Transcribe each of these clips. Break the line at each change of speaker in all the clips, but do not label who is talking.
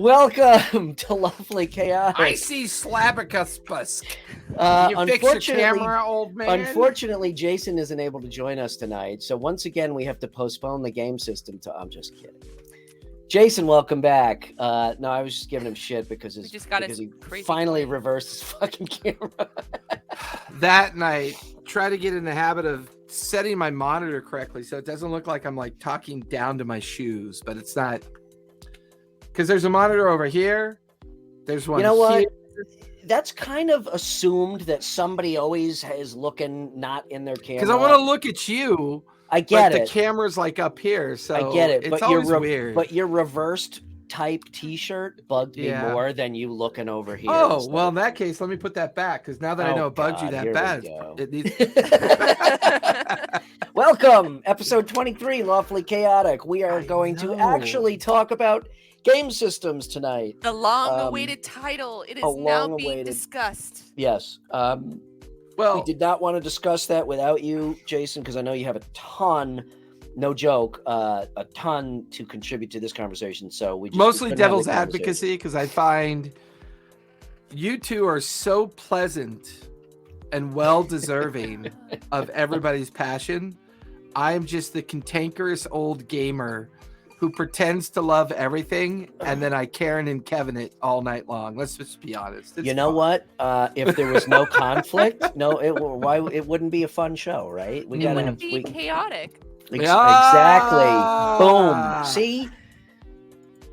Welcome to Lawfully Chaotic.
I see Slabicus. You fix your camera, old man?
Unfortunately, Jason isn't able to join us tonight. So once again, we have to postpone the game system to... I'm just kidding. Jason, welcome back. No, I was just giving him shit because he finally reversed his fucking camera.
That night, try to get in the habit of setting my monitor correctly so it doesn't look like I'm like talking down to my shoes, but it's not. Because there's a monitor over here. There's one.
You know what?
Here.
That's kind of assumed that somebody always is looking not in their camera.
Because I want to look at you.
I get it.
The camera's like up here, so
I get it.
It's always weird.
But your reversed type T-shirt bugged me more than you looking over here.
Oh well, in that case, let me put that back because now that I know it bugged you that bad, it needs.
Welcome, episode 23, Lawfully Chaotic. We are going to actually talk about game systems tonight.
The long-awaited title. It is now being discussed.
Yes. Well, we did not want to discuss that without you, Jason, because I know you have a ton, no joke, a ton to contribute to this conversation. So we just
mostly devil's advocacy because I find you two are so pleasant and well-deserving of everybody's passion. I'm just the cantankerous old gamer who pretends to love everything, and then I Karen and Kevin it all night long. Let's just be honest.
You know what? If there was no conflict, it wouldn't be a fun show, right?
It wouldn't be chaotic.
Exactly. Boom. See?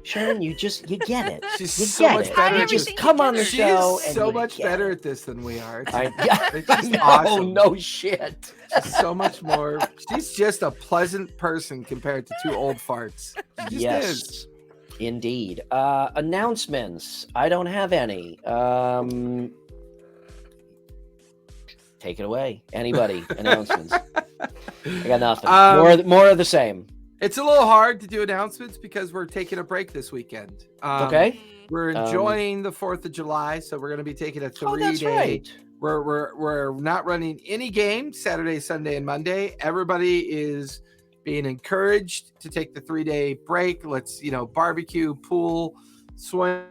Sharon, you get it.
She's so much better.
You just come on the show.
She's so much better at this than we are.
It's just awesome. No shit.
She's so much more. She's just a pleasant person compared to two old farts.
Yes, indeed. Announcements. I don't have any. Take it away. Anybody? Announcements. I got nothing. More of the same.
It's a little hard to do announcements because we're taking a break this weekend.
Okay.
We're enjoying the 4th of July, so we're going to be taking a 3-day.
That's right.
We're not running any games Saturday, Sunday, and Monday. Everybody is being encouraged to take the 3-day break. Let's, barbecue, pool, swim.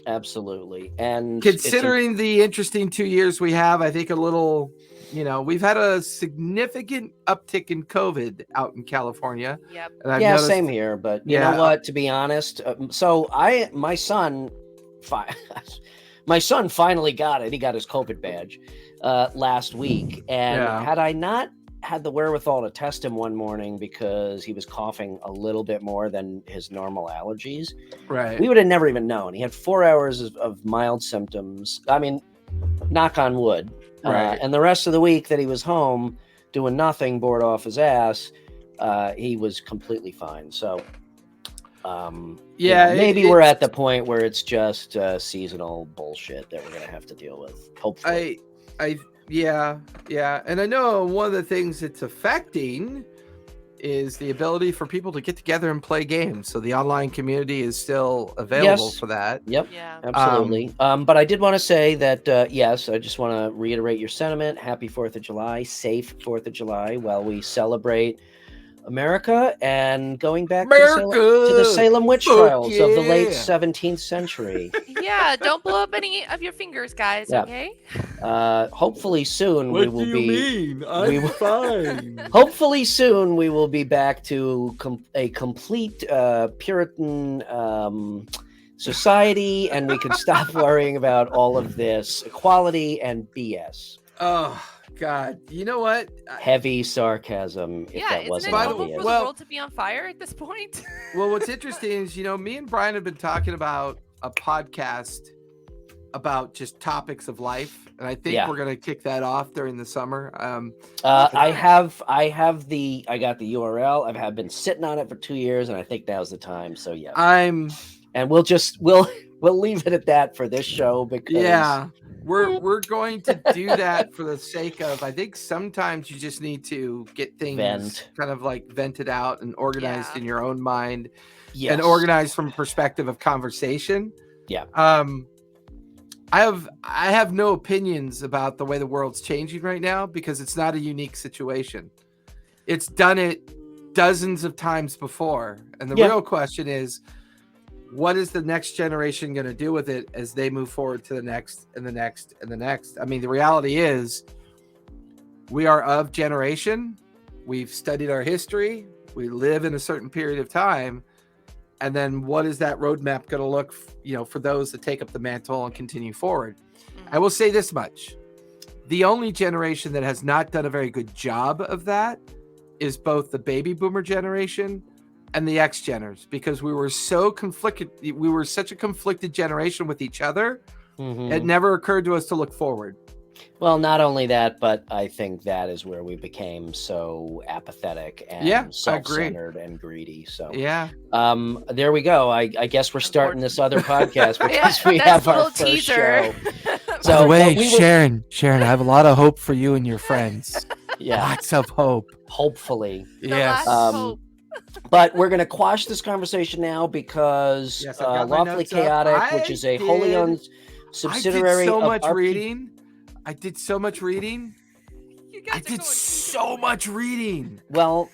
Absolutely. And
considering the interesting 2 years we have, I think a little, we've had a significant uptick in COVID out in California.
Yep.
And
same here. But you know what, to be honest, my son finally got it. He got his COVID badge last week. And had I not had the wherewithal to test him one morning because he was coughing a little bit more than his normal allergies,
right,
we would have never even known. He had 4 hours of mild symptoms. I mean, knock on wood.
Right.
And the rest of the week that he was home doing nothing, bored off his ass, he was completely fine. So maybe we're at the point where it's just seasonal bullshit that we're gonna have to deal with, hopefully.
Yeah. And I know one of the things it's affecting is the ability for people to get together and play games. So the online community is still available for that.
Yep. Yeah. Absolutely. But I did want to say that, yes, I just want to reiterate your sentiment. Happy 4th of July. Safe 4th of July while we celebrate America and going back to the Salem witch trials of the late 17th century.
Yeah, don't blow up any of your fingers, guys, okay?
Hopefully soon we will be...
I'm fine.
Hopefully soon we will be back to a complete Puritan society, and we can stop worrying about all of this equality and BS.
Oh, God, you know what?
Heavy sarcasm. If that wasn't
isn't it normal for the world to be on fire at this point?
Well, what's interesting is, me and Brian have been talking about a podcast about just topics of life, and I think we're gonna kick that off during the summer.
I got the URL. I've been sitting on it for 2 years, and I think now's the time. So yeah, and we'll leave it at that for this show because
we're going to do that for the sake of, I think sometimes you just need to get things kind of like vented out and organized in your own mind and organized from a perspective of conversation.
Yeah.
I have no opinions about the way the world's changing right now because it's not a unique situation. It's done it dozens of times before. And the real question is, what is the next generation going to do with it as they move forward to the next and the next and the next? I mean, the reality is we are of generation. We've studied our history. We live in a certain period of time. And then what is that roadmap going to look, for those that take up the mantle and continue forward? I will say this much. The only generation that has not done a very good job of that is both the baby boomer generation and the X-Geners, because we were so conflicted. We were such a conflicted generation with each other. It never occurred to us to look forward.
Well, not only that, but I think that is where we became so apathetic and self-centered and greedy. So there we go. I guess we're starting this other podcast because we have our first show.
So, by the way, Sharon, I have a lot of hope for you and your friends. Lots of hope.
Hopefully.
Yes.
But we're going to quash this conversation now because Lawfully Chaotic, which is a wholly owned subsidiary of
I did so much reading. I did so much reading.
Well,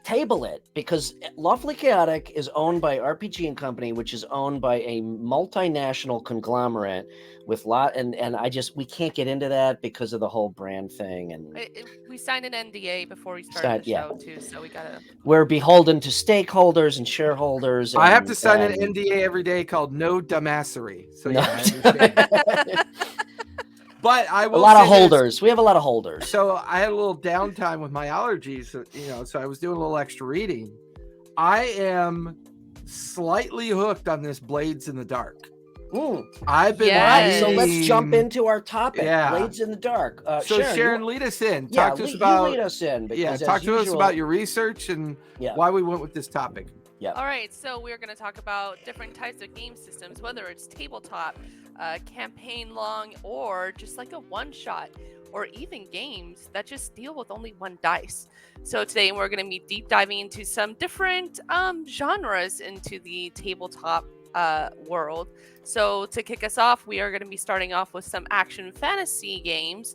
table it, because Lawfully Chaotic is owned by RPG&Co, which is owned by a multinational conglomerate with we can't get into that because of the whole brand thing. And
we signed an NDA before we started the show too, so
we're beholden to stakeholders and shareholders.
I have to sign an NDA every day called no dumbassery. So I understand. But I will
a lot of holders. We have a lot of holders.
So I had a little downtime with my allergies, so I was doing a little extra reading. I am slightly hooked on this Blades in the Dark. I've been
so let's jump into our topic. Blades in the Dark.
So Sharon, lead us in.
Talk to us about
talk to us about your research and why we went with this topic.
All right, so we're going to talk about different types of game systems, whether it's tabletop, campaign long, or just like a one-shot, or even games that just deal with only one dice. So today we're going to be deep diving into some different genres into the tabletop world. So to kick us off, we are going to be starting off with some action fantasy games.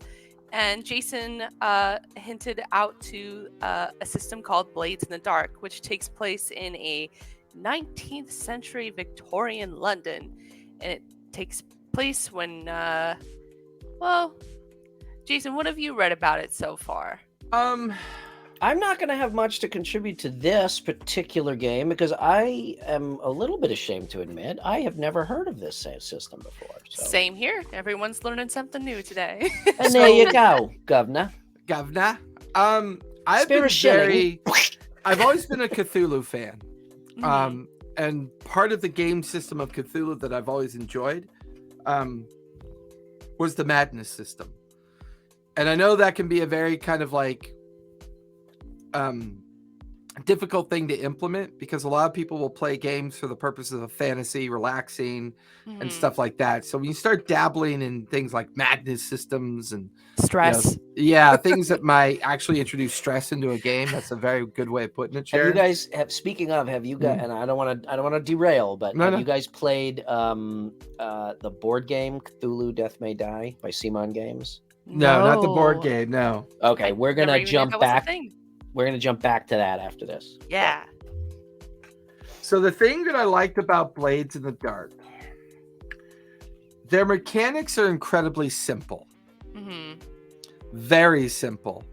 And Jason hinted out to a system called Blades in the Dark, which takes place in a 19th century Victorian London. And it takes place when, Jason, what have you read about it so far?
I'm not going to have much to contribute to this particular game because I am a little bit ashamed to admit I have never heard of this system before. So.
Same here. Everyone's learning something new today.
And there you go, Governor.
I've always been a Cthulhu fan. And part of the game system of Cthulhu that I've always enjoyed was the madness system. And I know that can be a very kind of like difficult thing to implement because a lot of people will play games for the purposes of fantasy, relaxing, and stuff like that. So when you start dabbling in things like madness systems and
stress,
things that might actually introduce stress into a game, that's a very good way of putting it. Sharon.
Have you guys have you guys? And I don't want to derail, but have you guys played the board game Cthulhu Death May Die by Simon Games?
No, not the board game. No.
Okay, we're gonna jump back. We're going to jump back to that after this.
Yeah.
So the thing that I liked about Blades in the Dark, their mechanics are incredibly simple. Very simple.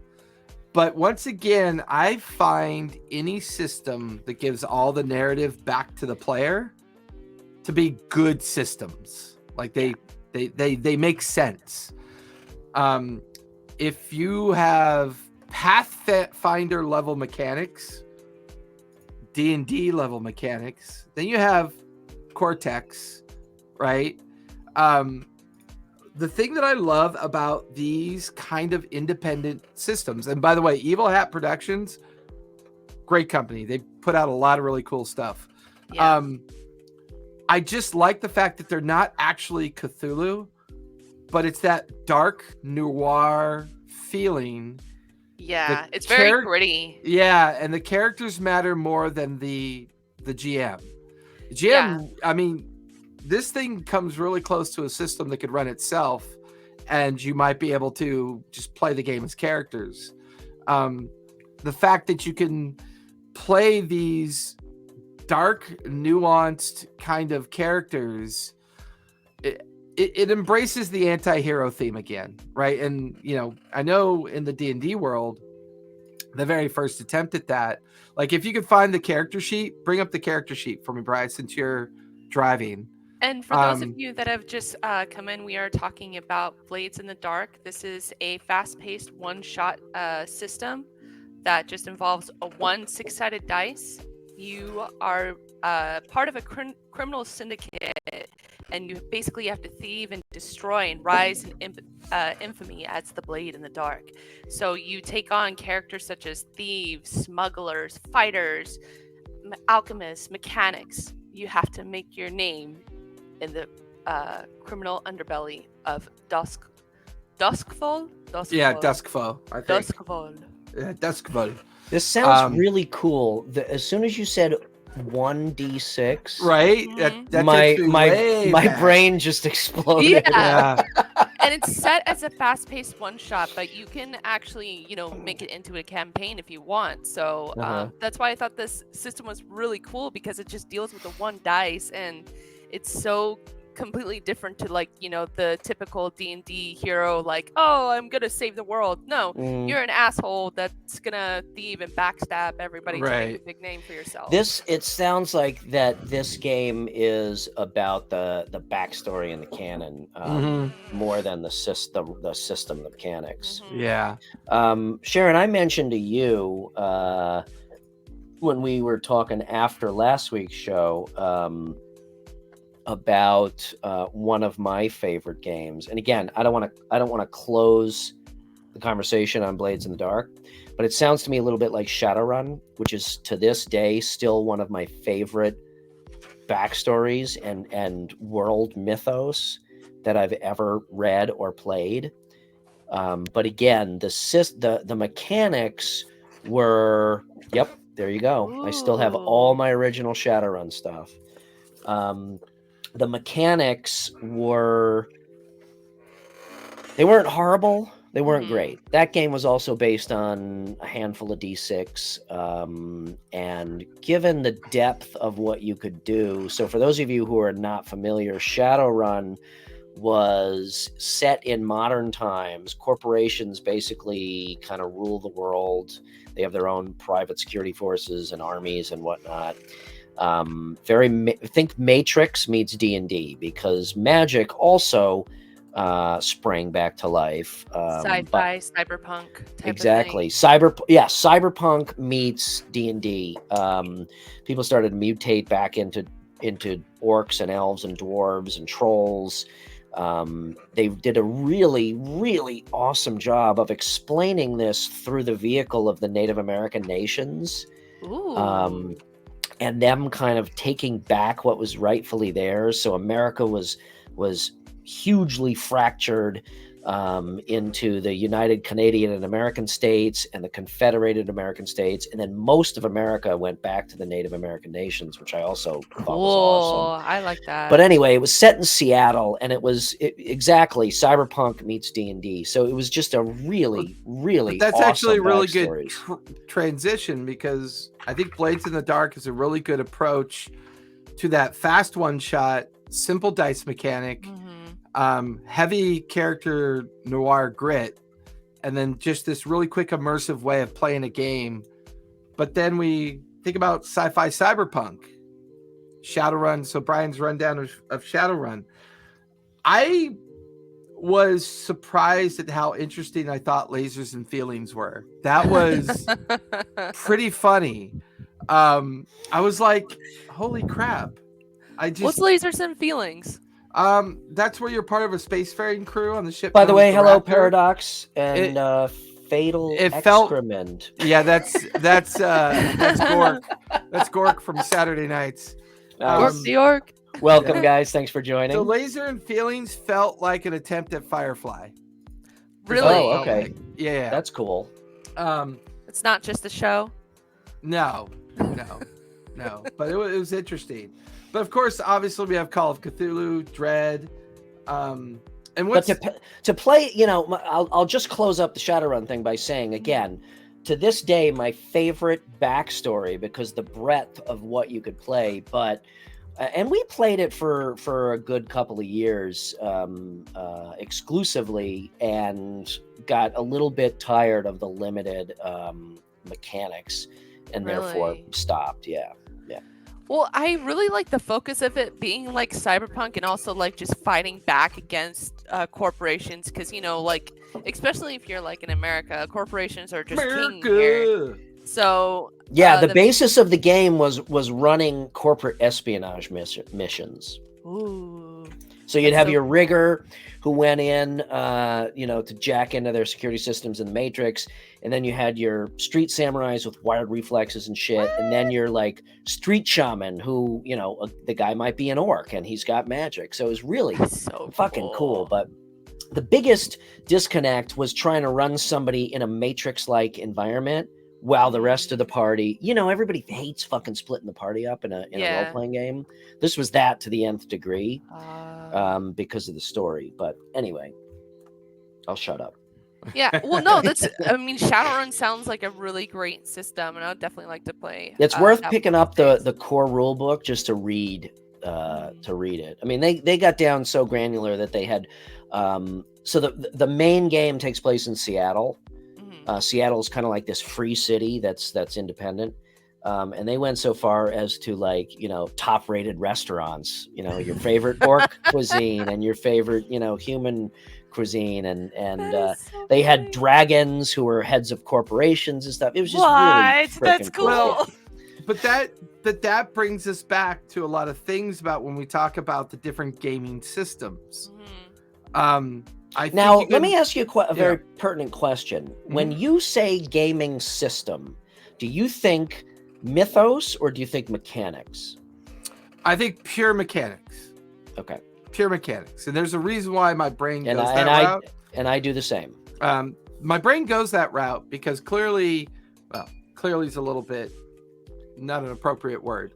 But once again, I find any system that gives all the narrative back to the player to be good systems. Like they make sense. If you have Pathfinder level mechanics, D&D level mechanics, then you have Cortex, right? The thing that I love about these kind of independent systems, and by the way, Evil Hat Productions, great company. They put out a lot of really cool stuff. Yeah. I just like the fact that they're not actually Cthulhu, but it's that dark noir feeling.
Yeah, it's very gritty.
Yeah, and the characters matter more than the GM. The GM, I mean, this thing comes really close to a system that could run itself, and you might be able to just play the game as characters. the fact that you can play these dark, nuanced kind of characters, it embraces the anti-hero theme again, right? And I know in the D&D world, the very first attempt at that, like if you could find the character sheet, bring up the character sheet for me, Brian, since you're driving.
And for those of you that have just come in, we are talking about Blades in the Dark. This is a fast-paced one-shot system that just involves a 1 6-sided dice. You are part of a criminal syndicate, and you basically have to thieve and destroy and rise in infamy as the Blade in the Dark. So you take on characters such as thieves, smugglers, fighters, alchemists, mechanics. You have to make your name in the criminal underbelly of Duskfall?
Yeah, Duskfall. I think.
Duskfall.
Yeah, Duskfall.
This sounds really cool. As soon as you said 1d6,
right? That
my brain just exploded.
Yeah. And it's set as a fast-paced one-shot, but you can actually, make it into a campaign if you want. So that's why I thought this system was really cool, because it just deals with the one dice, and it's so completely different to the typical D&D hero, like, oh, I'm gonna save the world. No, you're an asshole that's gonna thieve and backstab everybody to make a big name for yourself.
It sounds like that this game is about the backstory and the canon more than the system mechanics.
Yeah.
Sharon, I mentioned to you when we were talking after last week's show about one of my favorite games. And again, I don't want to close the conversation on Blades in the Dark, but it sounds to me a little bit like Shadowrun, which is to this day still one of my favorite backstories and world mythos that I've ever read or played. But again, the mechanics were, yep, there you go. Ooh. I still have all my original Shadowrun stuff. The mechanics weren't horrible. They weren't great. That game was also based on a handful of D6. And given the depth of what you could do, so for those of you who are not familiar, Shadowrun was set in modern times. Corporations basically kind of rule the world. They have their own private security forces and armies and whatnot. Think Matrix meets D&D, because magic also sprang back to life.
Sci-fi, cyberpunk type
exactly.
of thing.
Cyberpunk meets D&D. People started to mutate back into orcs and elves and dwarves and trolls. They did a really, really awesome job of explaining this through the vehicle of the Native American nations.
Ooh.
And them kind of taking back what was rightfully theirs. So America was hugely fractured into the United Canadian and American States and the Confederated American States. And then most of America went back to the Native American nations, which I also thought was awesome.
I like that.
But anyway, it was set in Seattle, and exactly Cyberpunk meets D&D. So it was just a really, really
that's
awesome
actually a really
backstories.
good transition, because I think Blades in the Dark is a really good approach to that fast one shot, simple dice mechanic, heavy character noir grit, and then just this really quick immersive way of playing a game. But then we think about sci-fi cyberpunk, Shadowrun. So Brian's rundown of Shadowrun. I was surprised at how interesting I thought Lasers and Feelings were. That was pretty funny. I was like, holy crap.
What's Lasers and Feelings?
That's where you're part of a spacefaring crew on the ship.
By the way, hello, Raptor. Paradox and Fatal Excrement.
Yeah, that's Gork. That's Gork from Saturday Nights.
Gork, New York.
Welcome, guys. Thanks for joining.
So Laser and Feelings felt like an attempt at Firefly.
Really?
Oh, okay.
Yeah.
That's cool.
It's not just a show?
No. But it was interesting. But of course, obviously, we have Call of Cthulhu, Dread, and what's...
But to play, I'll just close up the Shadowrun thing by saying again, to this day my favorite backstory because the breadth of what you could play. But and we played it for a good couple of years exclusively, and got a little bit tired of the limited mechanics, and therefore
Really?
stopped. Yeah.
Well, I really like the focus of it being like cyberpunk and also like just fighting back against corporations, because like especially if you're like in America, corporations are just king here.
America.
So
Yeah, the basis of the game was running corporate espionage missions.
Ooh,
So you'd
that's
have
so
your
cool.
rigger who went in, to jack into their security systems in the Matrix, and then you had your street samurais with wired reflexes and shit, and then your like street shaman who, the guy might be an orc and he's got magic. So it was really
That's so
fucking cool. But the biggest disconnect was trying to run somebody in a Matrix-like environment while the rest of the party, everybody hates fucking splitting the party up in a role-playing game. This was that to the nth degree. Because of the story. But anyway, I'll shut up.
Yeah, well, no, Shadowrun sounds like a really great system, and I would definitely like to play.
It's worth
that
picking
one
up
of these
the core rule book just to read it. I mean, they got down so granular that they had so the main game takes place in Seattle.
days.
Seattle's kind of like this free city that's independent. And they went so far as to top rated restaurants, your favorite orc cuisine and your favorite, human cuisine. And
So
they had
funny.
dragons who were heads of corporations and stuff. It was just really
What? That's
freaking
cool.
Well, but that brings us back to a lot of things about when we talk about the different gaming systems.
Mhm.
Now, let me ask you a very pertinent question. When you say gaming system, do you think mythos or do you think mechanics?
I think pure mechanics.
Okay.
Pure mechanics. And there's a reason why my brain goes
And
route.
I do the same.
My brain goes that route because clearly is a little bit not an appropriate word.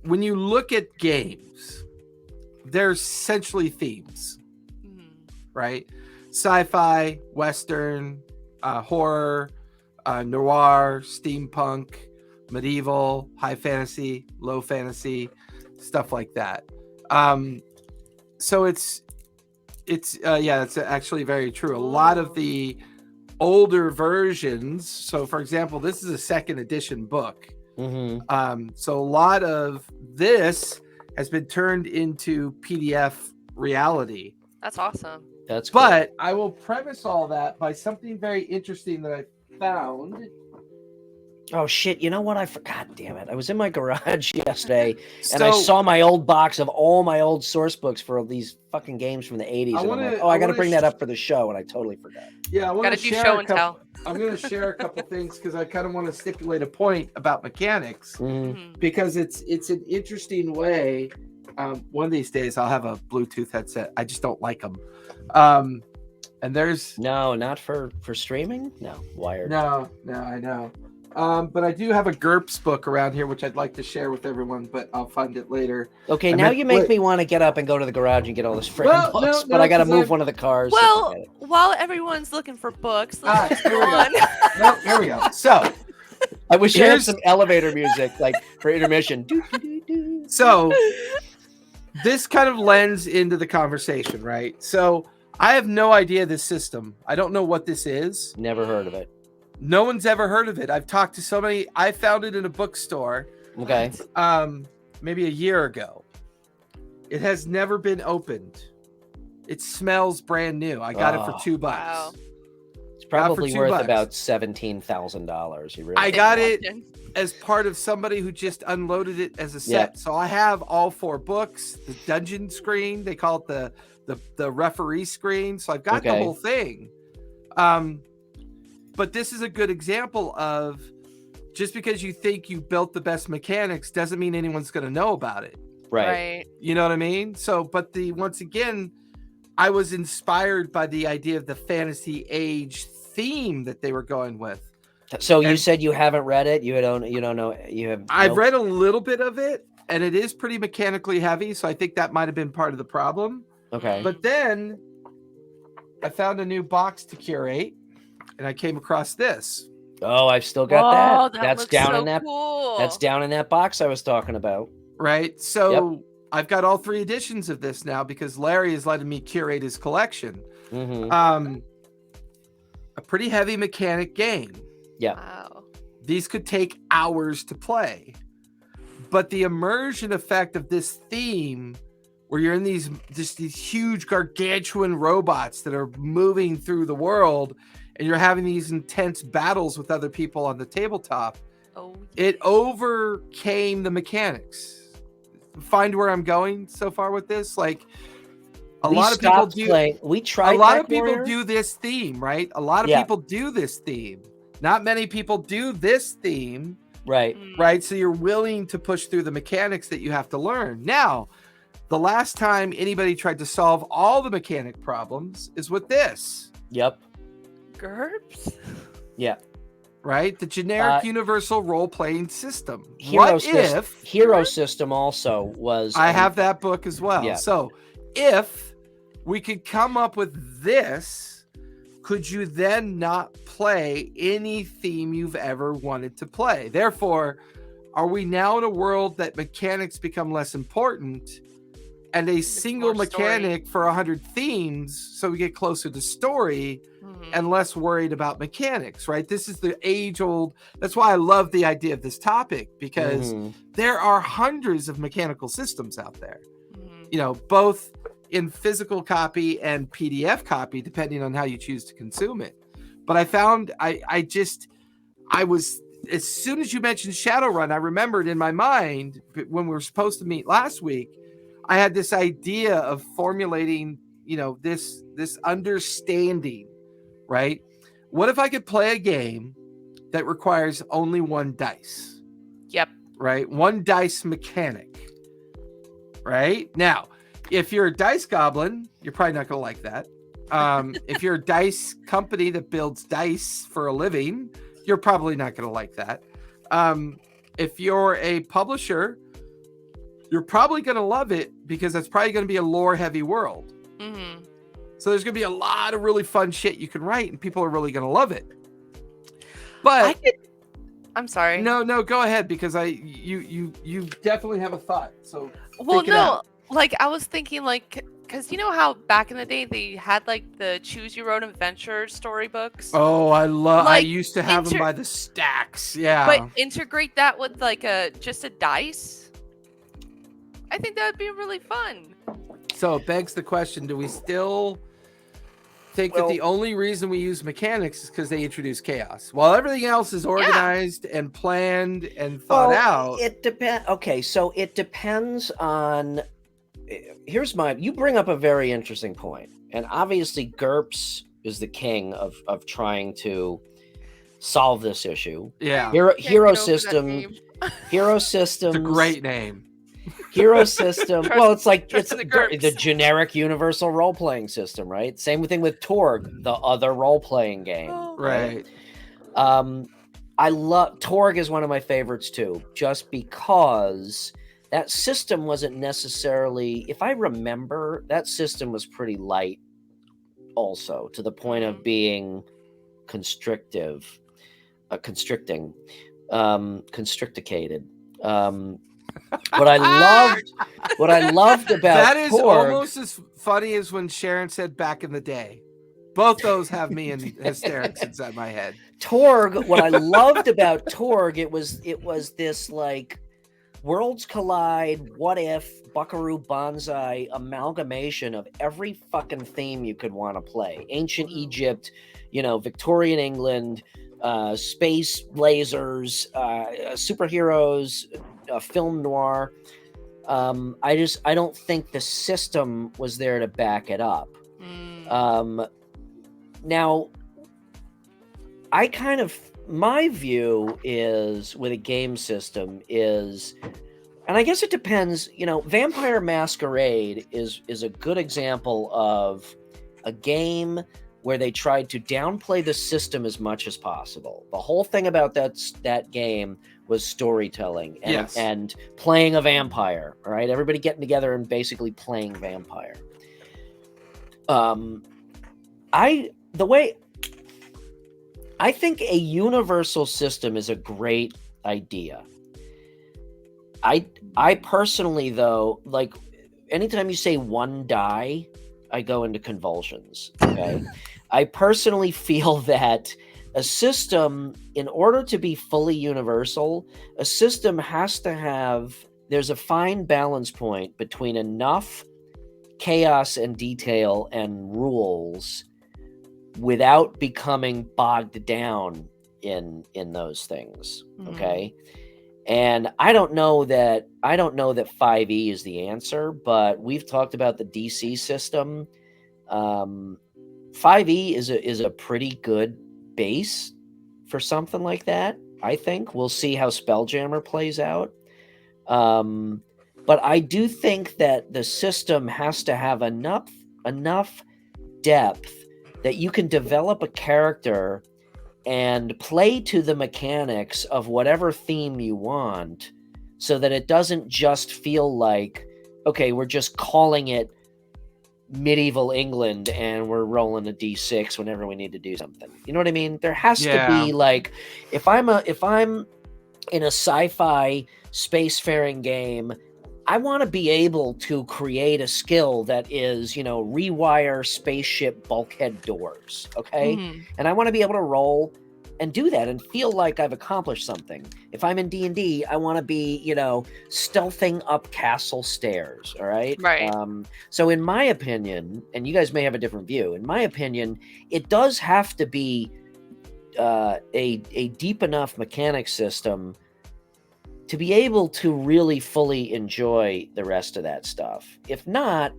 When you look at games, there's essentially themes, right? Sci-fi, Western, horror, noir, steampunk, medieval, high fantasy, low fantasy, stuff like that. So it's actually very true. A lot of the older versions, so for example, this is a second edition book. So a lot of this has been turned into PDF reality.
That's awesome.
That's cool.
But I will premise all that by something very interesting that I found.
Oh shit, you know what? I forgot, damn it. I was in my garage yesterday and I saw my old box of all my old source books for these fucking games from the 80s. And I'm like, I got to bring that up for the show, and I totally forgot.
Yeah, I want
Gotta
to
do
share
show
a
and
couple.
tell.
I'm going to share a couple things because I kind of want to stipulate a point about mechanics because it's an interesting way. One of these days I'll have a Bluetooth headset. I just don't like them. And there's
not for streaming. No, wired.
No, I know. But I do have a GURPS book around here, which I'd like to share with everyone, but I'll find it later.
Okay, now you make me want to get up and go to the garage and get all this freaking books, but I got to move one of the cars.
Well, while everyone's looking for books, let's
here we
go on.
No, here we go. So,
I wish I had some elevator music, like for intermission.
So, this kind of lends into the conversation, right? So, I have no idea this system. I don't know what this is.
Never heard of it.
No one's ever heard of it. I've talked to so many. I found it in a bookstore.
Okay.
Maybe a year ago. It has never been opened. It smells brand new. I got it for $2.
Wow.
It's probably worth about $17,000. You really?
I got it as part of somebody who just unloaded it as a set.
Yep.
So I have all 4 books. The dungeon screen. They call it the referee screen. So I've got the whole thing. But this is a good example of just because you think you built the best mechanics doesn't mean anyone's going to know about it.
Right.
You know what I mean? So, but once again, I was inspired by the idea of the fantasy age theme that they were going with.
So you said you haven't read it. You don't know. You have.
I've read a little bit of it, and it is pretty mechanically heavy. So I think that might have been part of the problem.
Okay.
But then I found a new box to curate. And I came across this.
Oh, I've still got
Whoa,
that.
that
That's
looks
down
so
in that.
cool.
That's down in that box I was talking about.
Right. So I've got all 3 editions of this now because Larry is letting me curate his collection.
Mm-hmm.
A pretty heavy mechanic game.
Yeah.
Wow.
These could take hours to play. But the immersion effect of this theme, where you're in these huge gargantuan robots that are moving through the world, and you're having these intense battles with other people on the tabletop,
Oh,
it overcame the mechanics. Find where I'm going so far with this? Like, a lot of people do.
We tried.
A lot
Mech
of people
Warrior.
do this theme, right? A lot of
Yeah.
people do this theme. Not many people do this theme.
Right.
Right. So you're willing to push through the mechanics that you have to learn. Now, the last time anybody tried to solve all the mechanic problems is with this.
Yep.
GURPS?
Yeah.
Right? The generic universal role-playing system.
Hero System also was.
I have that book as well.
Yeah.
So if we could come up with this, could you then not play any theme you've ever wanted to play? Therefore, are we now in a world that mechanics become less important and a single mechanic for 100 themes so we get closer to story and less worried about mechanics, right? This is the age-old. That's why I love the idea of this topic, because there are hundreds of mechanical systems out there, you know, both in physical copy and PDF copy, depending on how you choose to consume it. But I found I was, as soon as you mentioned Shadowrun, I remembered in my mind when we were supposed to meet last week, I had this idea of formulating, you know, this understanding, right? What if I could play a game that requires only 1 dice?
Yep.
Right? 1 dice mechanic. Right? Now, if you're a dice goblin, you're probably not going to like that. If you're a dice company that builds dice for a living, you're probably not going to like that. If you're a publisher, you're probably going to love it because that's probably going to be a lore-heavy world. So there's going to be a lot of really fun shit you can write, and people are really going to love it. But
I'm sorry.
No, go ahead, because you definitely have a thought. So
like I was thinking, like, because you know how back in the day they had like the choose your own adventure storybooks.
Oh, I
Like,
used to have them by the stacks. Yeah,
but integrate that with like just a dice. I think that would be really fun.
So it begs the question: do we still think that the only reason we use mechanics is because they introduce chaos, while everything else is organized and planned and thought out?
It depends. Okay, so it depends on. You bring up a very interesting point, and obviously GURPS is the king of trying to solve this issue.
Yeah,
Hero System. Hero System.
It's a great name.
Hero System. Well, it's like the generic universal role-playing system, right? Same thing with Torg, the other role-playing game.
Right.
I love Torg is one of my favorites too, just because that system wasn't necessarily, if I remember, that system was pretty light also, to the point of being constricting, constricticated. What I loved about
that is
Torg,
almost as funny as when Sharon said back in the day. Both those have me in hysterics inside my head.
Torg, what I loved about Torg, it was this like worlds collide, what if, Buckaroo Banzai amalgamation of every fucking theme you could want to play. Ancient Egypt, Victorian England, space lasers, superheroes, film noir. I don't think the system was there to back it up. Now, my view is with a game system is, and I guess it depends, Vampire Masquerade is a good example of a game where they tried to downplay the system as much as possible. The whole thing about that game was storytelling and playing a vampire, right? Everybody getting together and basically playing vampire. I think a universal system is a great idea. I personally, though, like, anytime you say one die, I go into convulsions. Okay. I personally feel that a system, in order to be fully universal, a system has to have, there's a fine balance point between enough chaos and detail and rules without becoming bogged down in those things. Okay. And I don't know that 5e is the answer, but we've talked about the DC system. 5e is a pretty good base for something like that. I think we'll see how Spelljammer plays out. But I do think that the system has to have enough depth that you can develop a character and play to the mechanics of whatever theme you want, so that it doesn't just feel like, okay, we're just calling it medieval England and we're rolling a d6 whenever we need to do something. You know what I mean? There has to be, like, if I'm in a sci-fi spacefaring game, I want to be able to create a skill that is, rewire spaceship bulkhead doors, okay? And I want to be able to roll and do that and feel like I've accomplished something. If I'm in D&D, I want to be, stealthing up castle stairs, all right?
Right.
So in my opinion, and you guys may have a different view, in my opinion, it does have to be a deep enough mechanic system to be able to really fully enjoy the rest of that stuff. If not,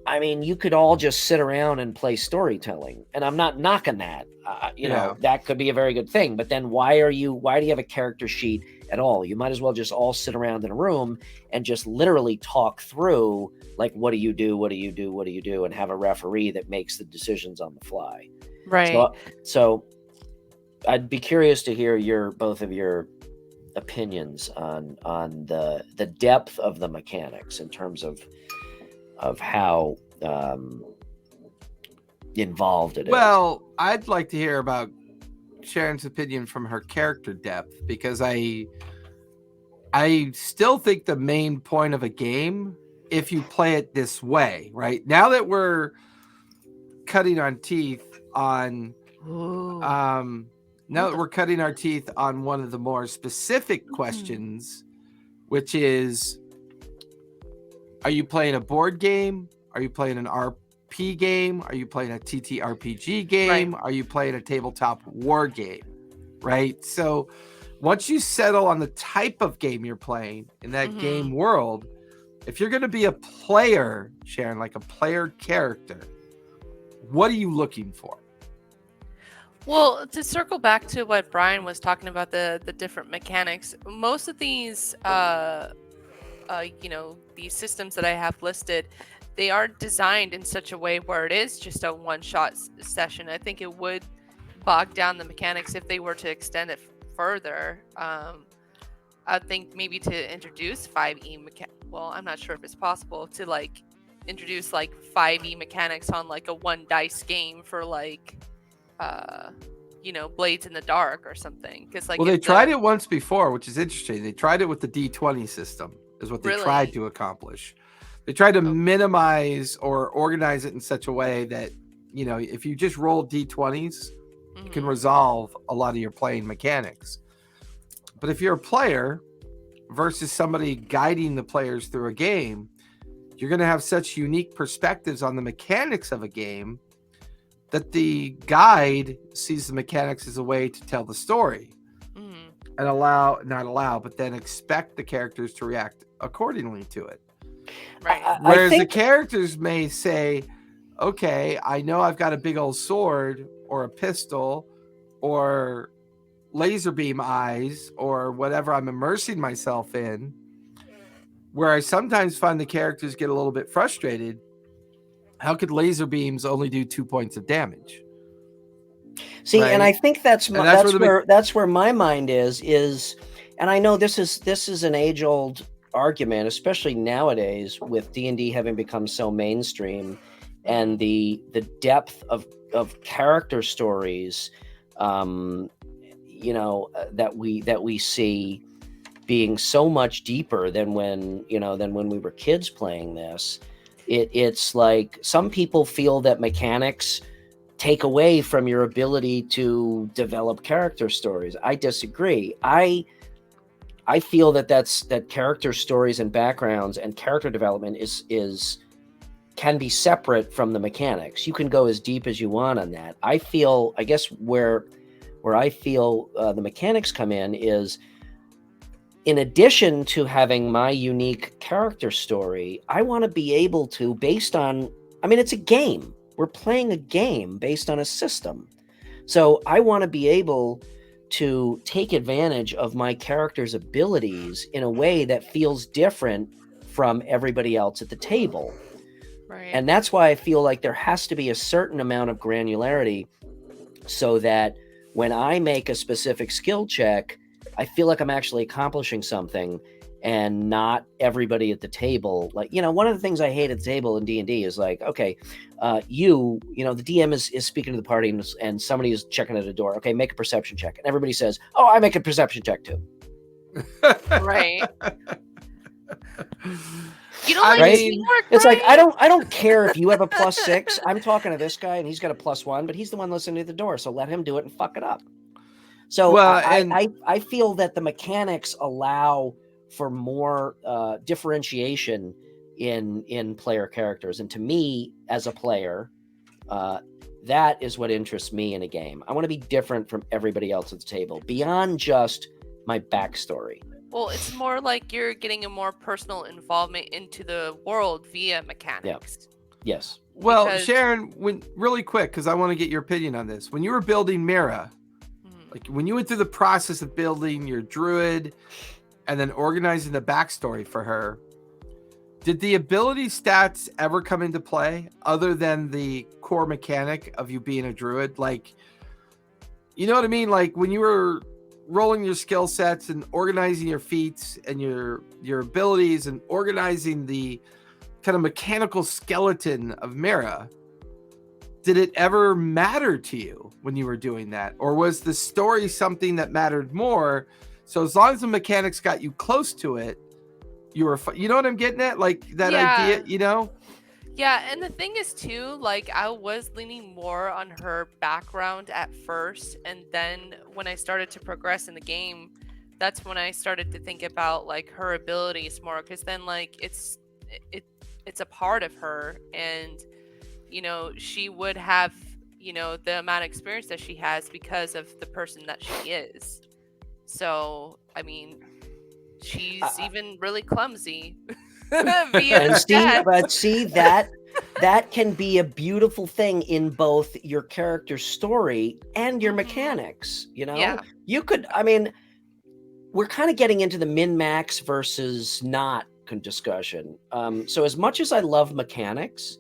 I mean, you could all just sit around and play storytelling, and I'm not knocking that. That could be a very good thing. But then why do you have a character sheet at all? You might as well just all sit around in a room and just literally talk through, like, what do you do? What do you do? What do you do? And have a referee that makes the decisions on the fly.
Right.
So I'd be curious to hear both of your opinions on the depth of the mechanics in terms of how involved it is.
Well, I'd like to hear about Sharon's opinion from her character depth, because I still think the main point of a game, if you play it this way, right? Now that we're cutting our teeth on now that we're cutting our teeth on one of the more specific questions, which is, are you playing a board game? Are you playing an RP game? Are you playing a TTRPG game? Right. Are you playing a tabletop war game? Right? So once you settle on the type of game you're playing in that game world, if you're going to be a player, Sharon, like a player character, what are you looking for?
Well, to circle back to what Brian was talking about, the different mechanics, most of these these systems that I have listed, they are designed in such a way where it is just a one-shot session. I think it would bog down the mechanics if they were to extend it further. I think maybe to introduce 5e well, I'm not sure if it's possible to like introduce like 5e mechanics on like a one dice game for like Blades in the Dark or something. Because like,
well, they tried it once before, which is interesting. They tried it with the D20 system, is what they tried to accomplish. They tried to minimize or organize it in such a way that, if you just roll D20s, you can resolve a lot of your playing mechanics. But if you're a player versus somebody guiding the players through a game, you're going to have such unique perspectives on the mechanics of a game that the guide sees the mechanics as a way to tell the story and but then expect the characters to react accordingly to it.
Right.
Whereas the characters may say, okay, I know I've got a big old sword or a pistol or laser beam eyes or whatever I'm immersing myself in, where I sometimes find the characters get a little bit frustrated. How could laser beams only do 2 points of damage?
See, right? And I think that's where my mind is, and I know this is an age-old argument, especially nowadays with D&D having become so mainstream, and the depth of character stories that we see being so much deeper than when we were kids playing this. It's like some people feel that mechanics take away from your ability to develop character stories. I disagree. I feel that character stories and backgrounds and character development can be separate from the mechanics. You can go as deep as you want on that. I guess where I feel the mechanics come in is, in addition to having my unique character story, I want to be able to, based on, it's a game. We're playing a game based on a system. So I want to be able to take advantage of my character's abilities in a way that feels different from everybody else at the table.
Right.
And that's why I feel like there has to be a certain amount of granularity so that when I make a specific skill check, I feel like I'm actually accomplishing something and not everybody at the table. Like, one of the things I hate at the table in D&D is like, okay, the DM is speaking to the party and somebody is checking at a door. Okay, make a perception check. And everybody says, oh, I make a perception check too.
Right. You don't like teamwork,
It's like,
Brian?
I don't care if you have a +6. I'm talking to this guy and he's got a +1, but he's the one listening to the door. So let him do it and fuck it up. So I feel that the mechanics allow for more differentiation in player characters. And to me, as a player, that is what interests me in a game. I want to be different from everybody else at the table, beyond just my backstory.
Well, it's more like you're getting a more personal involvement into the world via mechanics.
Yeah. Yes.
Well, Sharon, really quick, because I want to get your opinion on this. When you were building Mira, like when you went through the process of building your druid and then organizing the backstory for her, did the ability stats ever come into play other than the core mechanic of you being a druid? Like, you know what I mean? Like when you were rolling your skill sets and organizing your feats and your abilities and organizing the kind of mechanical skeleton of Mira, did it ever matter to you when you were doing that? Or was the story something that mattered more? So as long as the mechanics got you close to it, you were, you know what I'm getting at? Like that idea,
Yeah, and the thing is too, like I was leaning more on her background at first, and then when I started to progress in the game, that's when I started to think about like her abilities more, because then like it's a part of her, and she would have the amount of experience that she has because of the person that she is. So she's even really clumsy.
See that can be a beautiful thing in both your character story and your mechanics.
Yeah.
You could, we're kind of getting into the min-max versus not discussion. So as much as I love mechanics,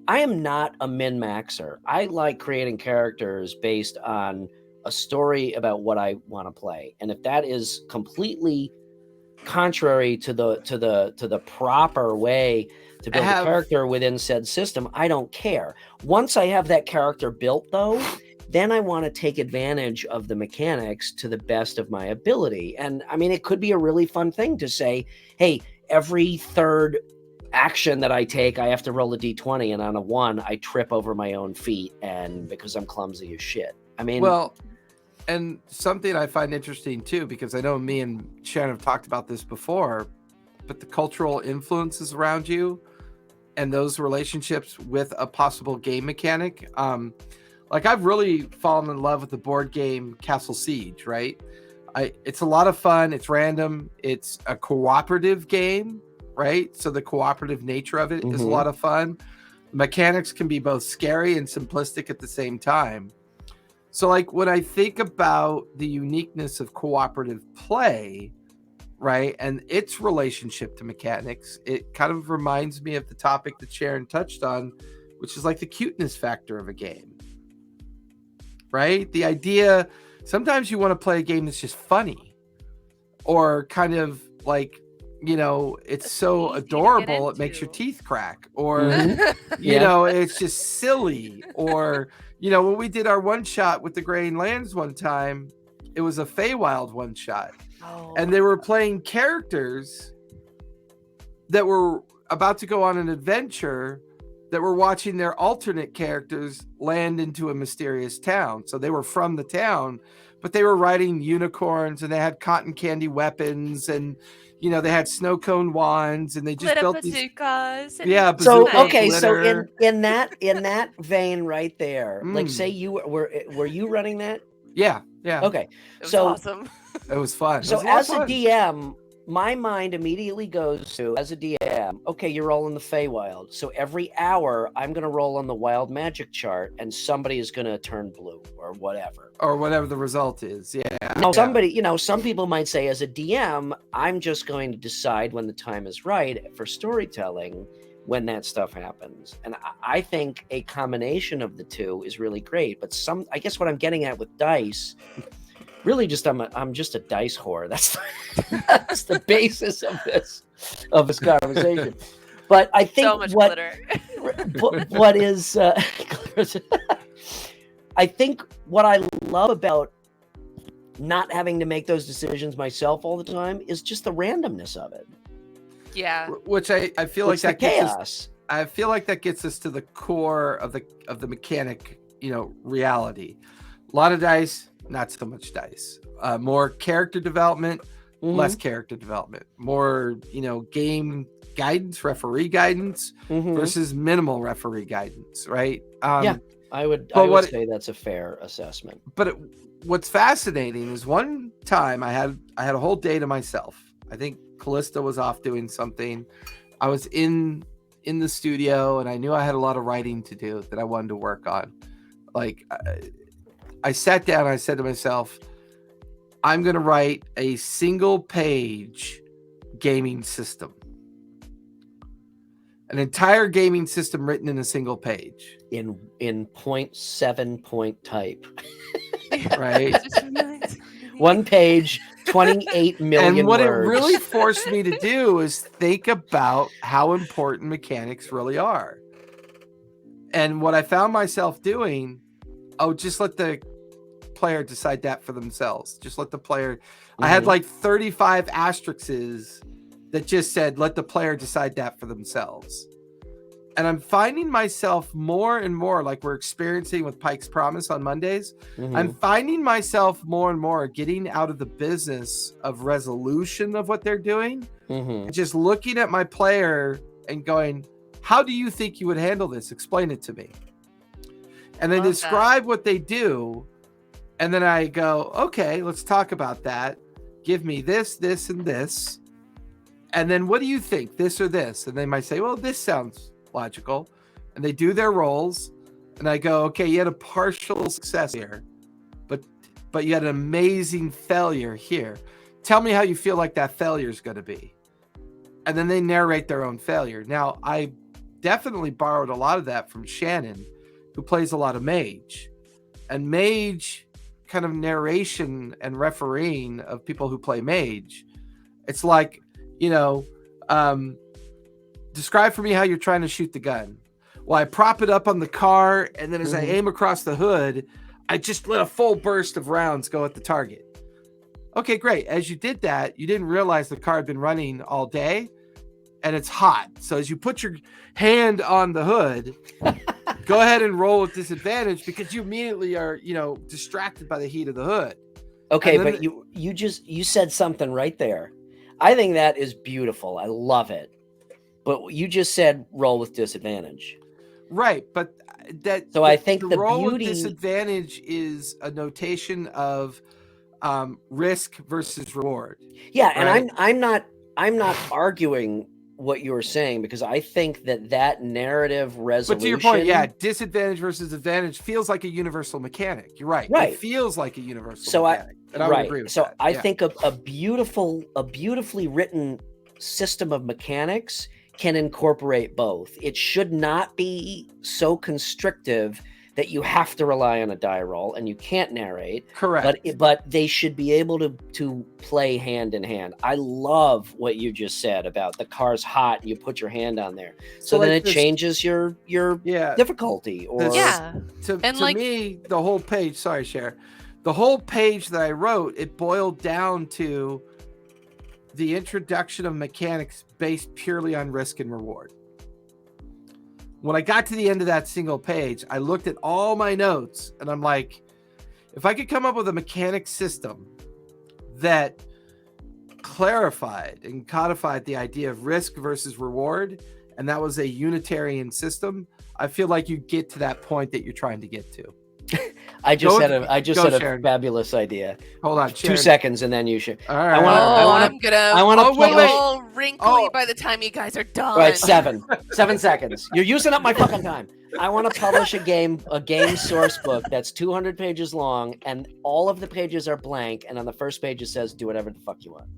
I am not a min-maxer. I like creating characters based on a story about what I want to play, and if that is completely contrary to the proper way to build a character within said system, I don't care. Once I have that character built, though, then I want to take advantage of the mechanics to the best of my ability. And it could be a really fun thing to say, hey, every third action that I take, I have to roll a d20, and on a 1, I trip over my own feet, and because I'm clumsy as shit.
Well, and something I find interesting too, because I know me and Sharon have talked about this before, but the cultural influences around you and those relationships with a possible game mechanic. Like I've really fallen in love with the board game Castle Siege, right? It's a lot of fun. It's random. It's a cooperative game, right? So the cooperative nature of it is a lot of fun. Mechanics can be both scary and simplistic at the same time. So like when I think about the uniqueness of cooperative play, right, and its relationship to mechanics, it kind of reminds me of the topic that Sharon touched on, which is like the cuteness factor of a game, right? The idea, sometimes you want to play a game that's just funny or kind of like it's so
easy to get
adorable it makes your
into.
teeth crack, or
Mhm.
you
Yeah.
know it's just silly, or when we did our one shot with the Graying Lands one time, it was a Feywild one shot,
Oh,
and they were playing characters that were about to go on an adventure, that were watching their alternate characters land into a mysterious town. So they were from the town, but they were riding unicorns, and they had cotton candy weapons, and they had snow cone wands, and they just
glitter
built these
bazookas.
yeah
So
bazooka
Nice.
okay, so
glitter.
in that vein right there, like say
Mm.
you were you running that?
Yeah,
Okay.
It was
So
awesome.
it was fun. It
so
was a lot of
as a
fun.
DM, my mind immediately goes to, as a DM, okay, you're rolling the Feywild. So every hour I'm going to roll on the wild magic chart and somebody is going to turn blue or whatever.
Or whatever the result is. Yeah.
Now, somebody, some people might say, as a DM, I'm just going to decide when the time is right for storytelling when that stuff happens. And I think a combination of the two is really great. But I guess what I'm getting at with dice, really just I'm just a dice whore. That's the basis of this conversation. But I think
So much glitter.
what is I think what I love about not having to make those decisions myself all the time is just the randomness of it.
Yeah.
Which I feel like
It's the
that gets us,
chaos.
I feel like that gets us to the core of the mechanic, reality. A lot of dice, not so much dice. More character development, less character development. More, game guidance, referee guidance versus minimal referee guidance, right?
Yeah, I would say that's a fair assessment.
But what's fascinating is one time I had a whole day to myself. I think Callista was off doing something. I was in the studio, and I knew I had a lot of writing to do that I wanted to work on. Like, I sat down and I said to myself, I'm going to write a single page gaming system. An entire gaming system written in a single page.
In 0.7 point type.
Right?
One page, 28 million
And what
words.
it really forced me to do is think about how important mechanics really are. And what I found myself doing, just let the player decide that for themselves. Just let the player. I had like 35 asterisks that just said, let the player decide that for themselves. And I'm finding myself more and more, like we're experiencing with Pike's Promise on Mondays. I'm finding myself more and more getting out of the business of resolution of what they're doing. And just looking at my player and going, how do you think you would handle this? Explain it to me. And they describe what they do. And then I go, okay, let's talk about that. Give me this, this, and this. And then what do you think? This or this? And they might say, well, this sounds logical. And they do their rolls. And I go, okay, you had a partial success here, but you had an amazing failure here. Tell me how you feel like that failure is going to be. And then they narrate their own failure. Now, I definitely borrowed a lot of that from Shannon, who plays a lot of Mage. And Mage kind of narration and refereeing of people who play Mage. It's like, describe for me how you're trying to shoot the gun. Well, I prop it up on the car, and then as I aim across the hood, I just let a full burst of rounds go at the target. Okay, great. As you did that, you didn't realize the car had been running all day, and it's hot. So as you put your hand on the hood, go ahead and roll with disadvantage because you immediately are, distracted by the heat of the hood.
Okay, but you said something right there. I think that is beautiful. I love it. But you just said roll with disadvantage.
Right, but
I think the
roll
beauty
with disadvantage is a notation of risk versus reward.
Yeah,
right?
and I'm not arguing what you were saying because I think that narrative resolution.
But to your point, yeah, disadvantage versus advantage feels like a universal mechanic. You're right. It feels like a universal mechanic. I would agree with that.
I think a beautifully written system of mechanics can incorporate both. It should not be so constrictive that you have to rely on a die roll and you can't narrate.
Correct.
But they should be able to play hand in hand. I love what you just said about the car's hot and you put your hand on there. So then
like
it changes your difficulty. Or
To me, the whole page, sorry, Cher, the whole page that I wrote, it boiled down to the introduction of mechanics based purely on risk and reward. When I got to the end of that single page, I looked at all my notes and I'm like, if I could come up with a mechanic system that clarified and codified the idea of risk versus reward, and that was a Unitarian system, I feel like you get to that point that you're trying to get to.
I just had a fabulous idea.
Hold on,
2 seconds, and then you should.
All right.
I'm gonna
wait.
all wrinkly by the time you guys are done.
Right, 7 seconds. You're using up my fucking time. I want to publish a game source book that's 200 pages long, and all of the pages are blank, and on the first page it says, "Do whatever the fuck you want."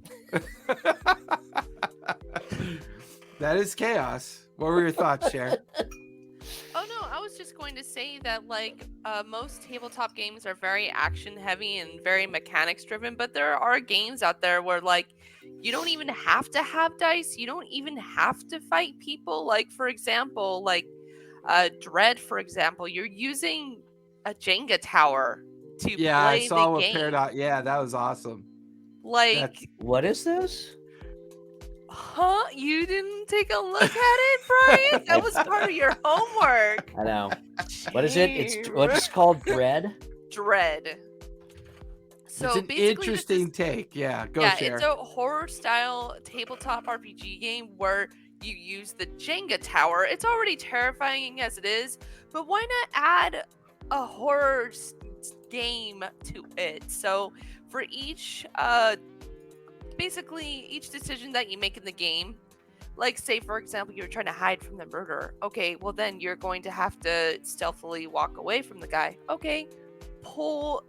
That is chaos. What were your thoughts, Cher?
Oh no, I was just going to say that most tabletop games are very action heavy and very mechanics driven, but there are games out there where you don't even have to have dice, you don't even have to fight people. Like for example, Dread, for example, you're using a Jenga tower to play the game.
I saw what Paradox. Yeah, that was awesome.
What is this?
Huh? You didn't take a look at it, Brian? That was part of your homework.
I know. What is it? What's called Dread?
Dread. So
it's an interesting take. Yeah, Cher.
It's a horror style tabletop RPG game where you use the Jenga tower. It's already terrifying as it is, but why not add a horror game to it? So for each basically each decision that you make in the game, like say for example you're trying to hide from the murderer, okay, well then you're going to have to stealthily walk away from the guy. Okay, pull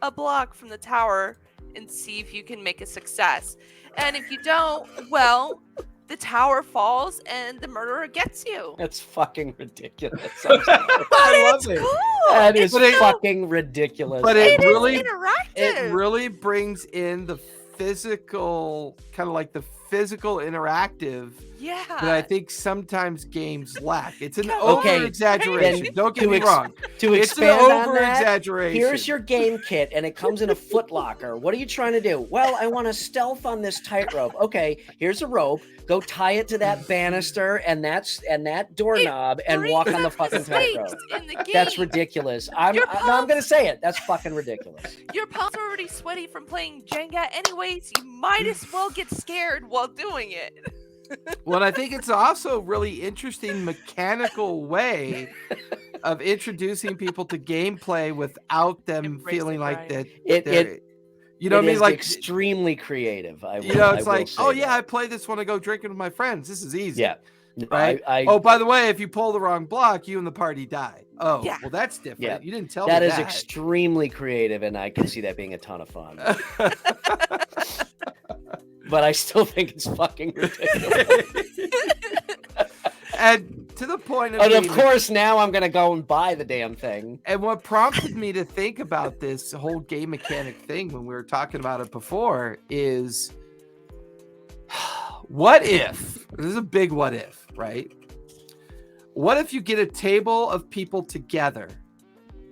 a block from the tower and see if you can make a success, and if you don't, well, the tower falls and the murderer gets you.
That's fucking ridiculous.
I love it.
Cool.
That is fucking ridiculous.
But
it is interactive.
It really brings in the physical, kind of like the physical interactive that I think sometimes games lack. It's an over-exaggeration. Don't get me wrong.
It's
an over-exaggeration.
Here's your game kit, and it comes in a Foot Locker. What are you trying to do? Well, I want to stealth on this tightrope. Okay, here's a rope. Go tie it to that banister and that doorknob and walk on the fucking tightrope. That's ridiculous. I'm going to say it. That's fucking ridiculous.
Your palms are already sweaty from playing Jenga anyways. You might as well get scared while doing it.
Well, I think it's also really interesting mechanical way of introducing people to gameplay without them feeling like that. You know what I mean? Like
extremely creative.
It's like, I play this when I go drinking with my friends. This is easy.
Yeah.
Right. By the way, if you pull the wrong block, you and the party die. Oh, yeah. Well, that's different. Yeah. You didn't tell me that.
That is extremely creative, and I can see that being a ton of fun. But I still think it's fucking ridiculous.
And to the point of...
And of course, now I'm going to go and buy the damn thing.
And what prompted me to think about this whole game mechanic thing when we were talking about it before is, what if... This is a big what if, right? What if you get a table of people together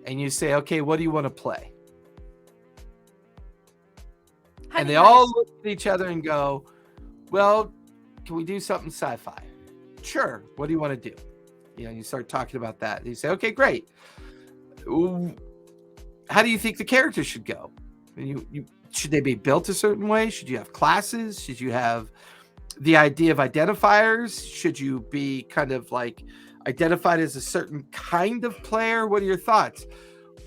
and you say, okay, what do you want to play? And they all look at each other and go, well, can we do something sci-fi? Sure. What do you want to do? You start talking about that. And you say, okay, great. How do you think the characters should go? Should they be built a certain way? Should you have classes? Should you have the idea of identifiers? Should you be kind of like identified as a certain kind of player? What are your thoughts?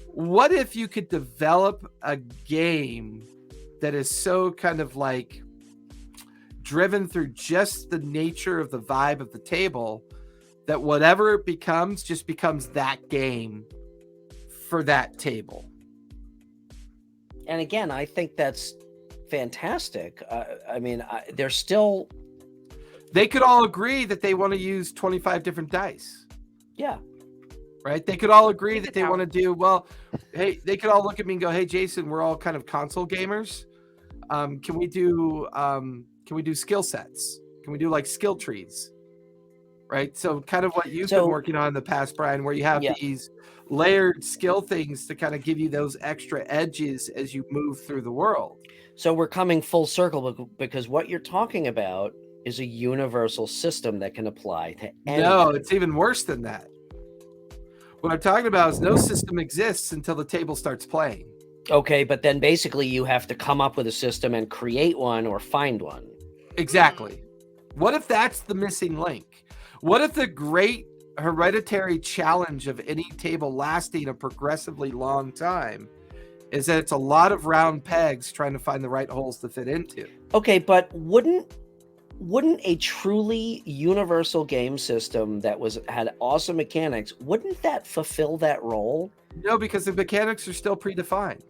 What if you could develop a game that is so kind of like driven through just the nature of the vibe of the table that whatever it becomes just becomes that game for that table?
And again, I think that's fantastic. They're still...
They could all agree that they want to use 25 different dice.
Yeah.
right? They could all agree
Keep
that
it
they
down.
want to do well. Hey, they could all look at me and go, "Hey, Jason, we're all kind of console gamers. Can we do skill sets? Can we do like skill trees?" Right? So kind of what you've been
So
working on in the past, Brian, where you have
yeah,
these layered skill things to kind of give you those extra edges as you move through the world.
so we're coming full circle because what you're talking about is a universal system that can apply to
No,
anything.
it's even worse than that. What I'm talking about is no system exists until the table starts playing.
Okay, but then basically you have to come up with a system and create one or find one.
Exactly. What if that's the missing link? What if the great hereditary challenge of any table lasting a progressively long time is that it's a lot of round pegs trying to find the right holes to fit into?
Okay, but wouldn't a truly universal game system that had awesome mechanics, wouldn't that fulfill that role?
No, because the mechanics are still predefined.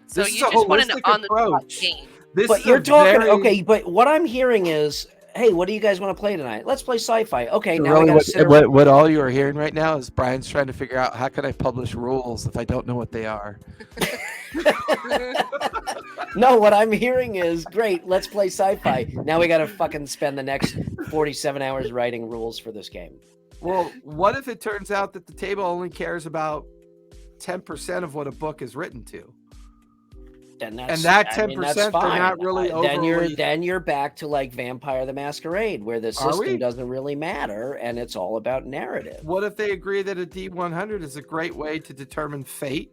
So
This is
you
a
just want an
holistic
on-the-spot
approach.
game.
This
But
is
you're
a
talking
very-
okay, but what I'm hearing is, hey, what do you guys want to play tonight? Let's play sci-fi. Okay,
So
now we
really
got to sit around.
what all you are hearing right now is Brian's trying to figure out, how can I publish rules if I don't know what they are?
No, what I'm hearing is, great, let's play sci-fi. Now we got to fucking spend the next 47 hours writing rules for this game.
Well, what if it turns out that the table only cares about 10% of what a book is written to?
Then
And that
I mean,
10%,
that's
they're
fine.
not really
Then you're back to like Vampire the Masquerade, where the
Are we?
system doesn't really matter and it's all about narrative.
What if they agree that a D100 is a great way to determine fate?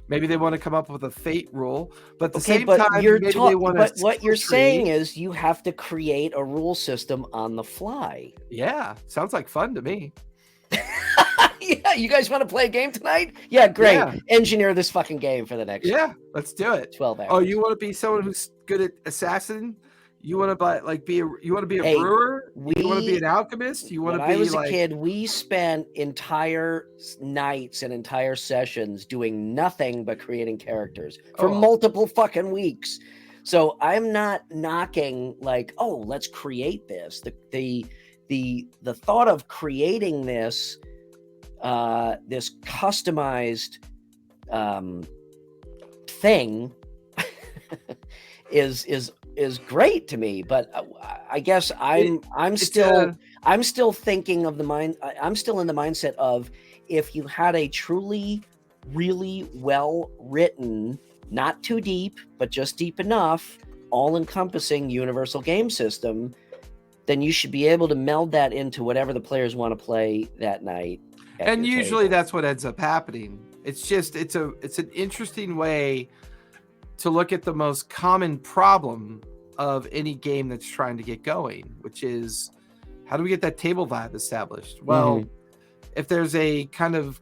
Maybe they want to come up with a fate rule, but at the same time, maybe they want
but
a
what you're
skill
saying
tree.
is you have to create a rule system on the fly.
Yeah, sounds like fun to me.
Yeah, you guys want to play a game tonight? Yeah, great.
Yeah.
Engineer this fucking game for the next
Yeah, let's do it.
12 hours.
Oh, you want to be someone who's good at assassin? You want to you want to be a
Hey,
brewer? You want to be
we-
an alchemist? You want
When
to be
I was
like
a kid, we spent entire nights and entire sessions doing nothing but creating characters for
Oh.
multiple fucking weeks. So I'm not knocking like, oh, let's create this. The thought of creating this this customized thing is great to me, but I guess I'm still thinking of the mind. I'm still in the mindset of, if you had a truly, really well written, not too deep, but just deep enough, all encompassing universal game system, then you should be able to meld that into whatever the players want to play that night.
And usually that's what ends up happening. It's just it's an interesting way to look at the most common problem of any game that's trying to get going, which is, how do we get that table vibe established? Well, if there's a kind of,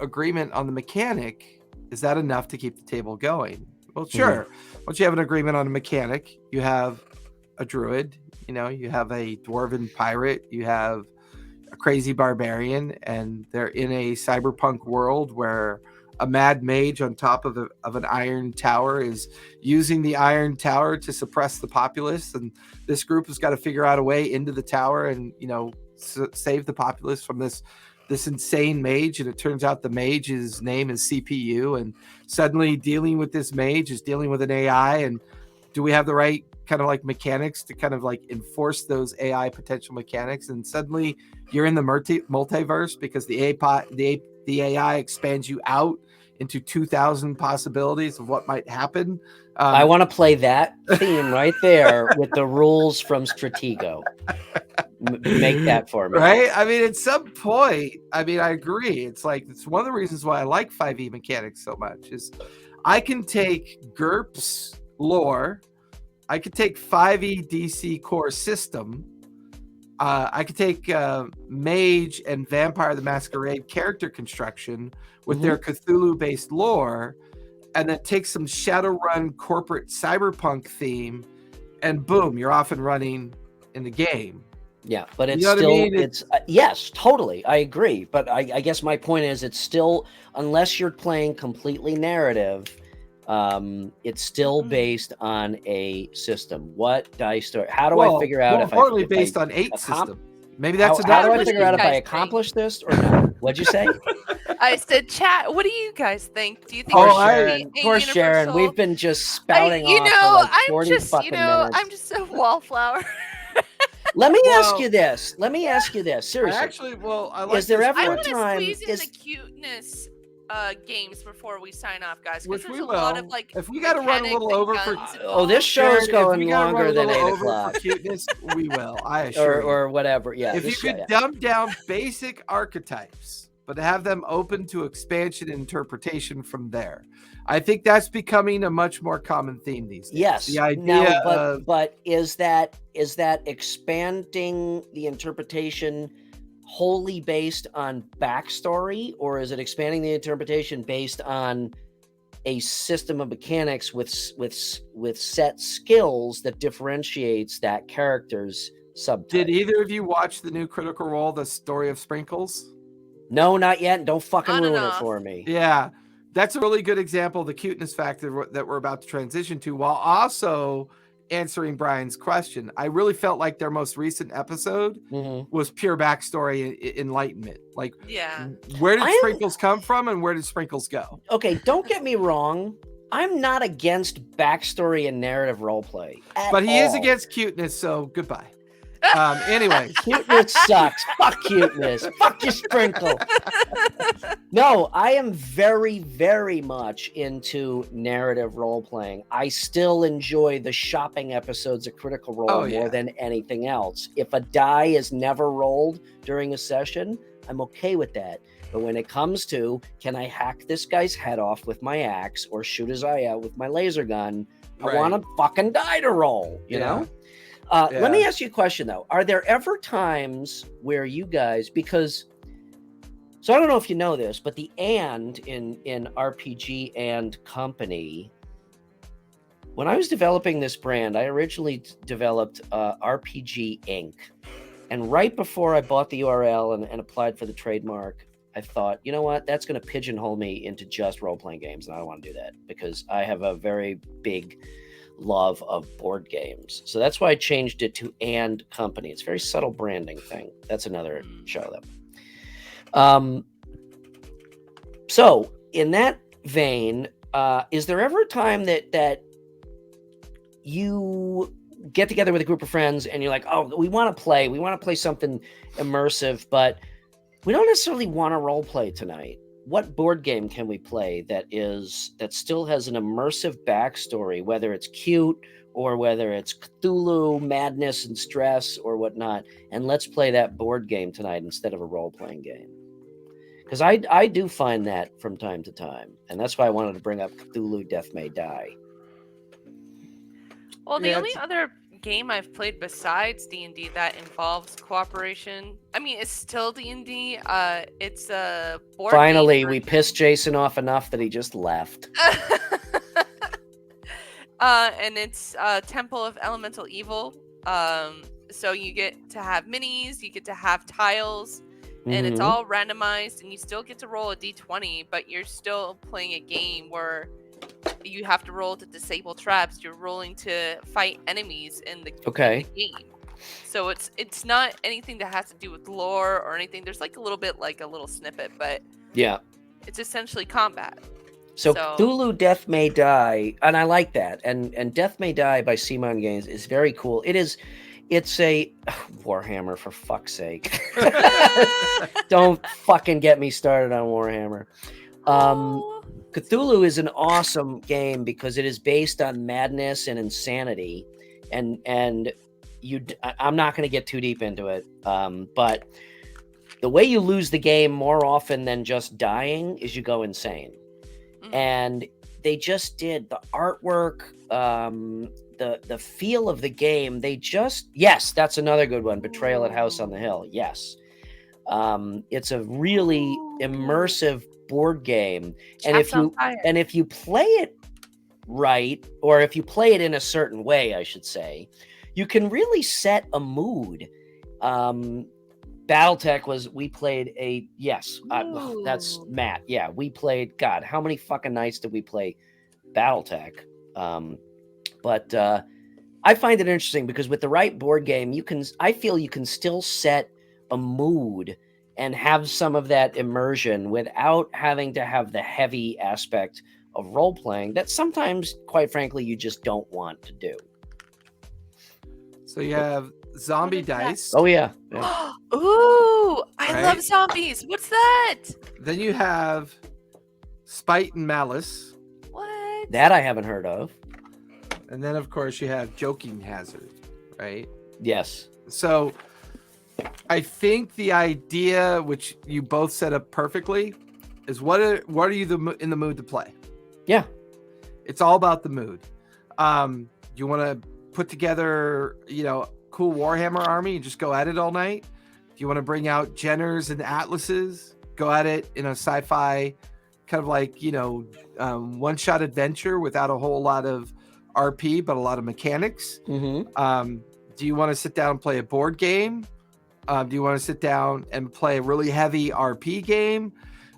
agreement on the mechanic, is that enough to keep the table going? Well, sure. Once you have an agreement on a mechanic, you have a druid, you have a dwarven pirate, you have a crazy barbarian, and they're in a cyberpunk world where a mad mage on top of an iron tower is using the iron tower to suppress the populace, and this group has got to figure out a way into the tower and save the populace from this insane mage. And it turns out the mage's name is CPU, and suddenly dealing with this mage is dealing with an AI. And do we have the right kind of like mechanics to kind of like enforce those AI potential mechanics? And suddenly you're in the multiverse because the AI expands you out into 2,000 possibilities of what might happen.
I want to play that theme right there with the rules from Stratego. Make that for me.
Right? I mean, at some point, I agree. It's one of the reasons why I like 5e mechanics so much is I can take GURPS lore, I could take 5e DC core system, I could take Mage and Vampire the Masquerade character construction with their Cthulhu-based lore, and then take some Shadowrun corporate cyberpunk theme, and boom, you're off and running in the game.
Yeah, but it's
You know what I
still,
mean?
it's yes, totally. I agree. But I guess my point is, it's still, unless you're playing completely narrative, it's still based on a system. What dice do how do I figure out if
partly
I
based on 8 system. Maybe that's
how do
another
I figure out if I
guys think?
accomplish this or not? What'd you say?
I said, chat. What do you guys think? Do you think
Poor
it
Oh,
should
Sharon.
be a
Poor Sharon.
universal?
We've been just spouting
you
off for
know,
like 40 fucking minutes.
I'm just a wallflower.
Let me ask
Well,
you this.
I
Seriously.
I like
Is there
this
ever
I
a
want
point,
to
time?
squeeze in the cuteness games before we sign off, guys, because
which
there's
we
a lot of
will.
like
If we got to run a
mechanics
little
and
over for
guns
Oh, this
involved.
show's
Sharon, if
going
we gotta run
longer
a
than
little
8
over
o'clock.
for cuteness, we will. I assure you.
Or whatever. Yeah.
If you could dumb down basic archetypes, but have them open to expansion and interpretation from there, I think that's becoming a much more common theme these days.
Yes.
The idea
Now,
of
but is that expanding the interpretation wholly based on backstory, or is it expanding the interpretation based on a system of mechanics with set skills that differentiates that character's subtype?
did either of you watch the new Critical Role, The Story of Sprinkles?
No, not yet. Don't fucking
On and
ruin it
off.
for me.
Yeah, that's a really good example of the cuteness factor that we're about to transition to, while also answering Brian's question. I really felt like their most recent episode
Mhm.
was pure backstory enlightenment. Like,
Yeah.
where did
I'm-
Sprinkles come from and where did Sprinkles go?
Okay, don't get me wrong. I'm not against backstory and narrative roleplay.
But he is
all.
against cuteness, so goodbye. Anyways,
Cuteness sucks. Fuck cuteness. Fuck your sprinkle. No, I am very, very much into narrative role playing. I still enjoy the shopping episodes of Critical Role
Oh,
more
yeah.
than anything else. If a die is never rolled during a session, I'm okay with that. But when it comes to, can I hack this guy's head off with my axe or shoot his eye out with my laser gun? I want a fucking die to roll, you know? Let me ask you a question though. Are there ever times where you guys, because, so I don't know if you know this, but the and in RPG and Company, when I was developing this brand, I originally developed RPG Inc. And right before I bought the URL and applied for the trademark, I thought, you know what, that's going to pigeonhole me into just role-playing games, and I don't want to do that because I have a very big love of board games. So that's why I changed it to And Company. It's a very subtle branding thing. That's another show though. So in that vein, is there ever a time that you get together with a group of friends and you're like, oh, we want to play something immersive, but we don't necessarily want to role play tonight? What board game can we play that still has an immersive backstory, whether it's cute or whether it's Cthulhu, madness and stress or whatnot, and let's play that board game tonight instead of a role-playing game? Because I do find that from time to time, and that's why I wanted to bring up Cthulhu Death May Die.
Well, the only other game I've played besides D&D that involves cooperation, I mean, it's still D&D. It's a board
Finally,
game
we pissed Jason off enough that he just left.
and it's Temple of Elemental Evil. So you get to have minis, you get to have tiles, and it's all randomized, and you still get to roll a d20, but you're still playing a game where you have to roll to disable traps. You're rolling to fight enemies in the game. So it's not anything that has to do with lore or anything. There's like a little snippet, but
yeah, it's
essentially combat.
So Cthulhu Death May Die, and I like that. And Death May Die by Simon Games is very cool. It's a Warhammer, for fuck's sake. Don't fucking get me started on Warhammer. Cthulhu is an awesome game because it is based on madness and insanity, and I'm not going to get too deep into it, but the way you lose the game more often than just dying is you go insane. And they just did the artwork, the feel of the game. Yes, that's another good one. Betrayal at House on the Hill. Yes, it's a really immersive board game, and if you play it right, or if you play it in a certain way, I should say, you can really set a mood. BattleTech that's Matt. Yeah, we played, God, how many fucking nights did we play BattleTech? But I find it interesting because with the right board game, I feel you can still set a mood and have some of that immersion without having to have the heavy aspect of role playing that sometimes, quite frankly, you just don't want to do.
So you have zombie
What is that?
dice.
Oh yeah.
Ooh, I
Right?
love zombies. What's that?
Then you have spite and malice.
What?
That I haven't heard of.
And then, of course, you have joking hazard, right?
Yes.
So I think the idea, which you both set up perfectly, is what are you in the mood to play?
Yeah.
It's all about the mood. You want to put together, cool Warhammer army and just go at it all night? Do you want to bring out Jenners and Atlases, go at it in a sci-fi kind of like, one-shot adventure without a whole lot of RP, but a lot of mechanics?
Mm-hmm.
Do you want to sit down and play a board game? Do you want to sit down and play a really heavy RP game?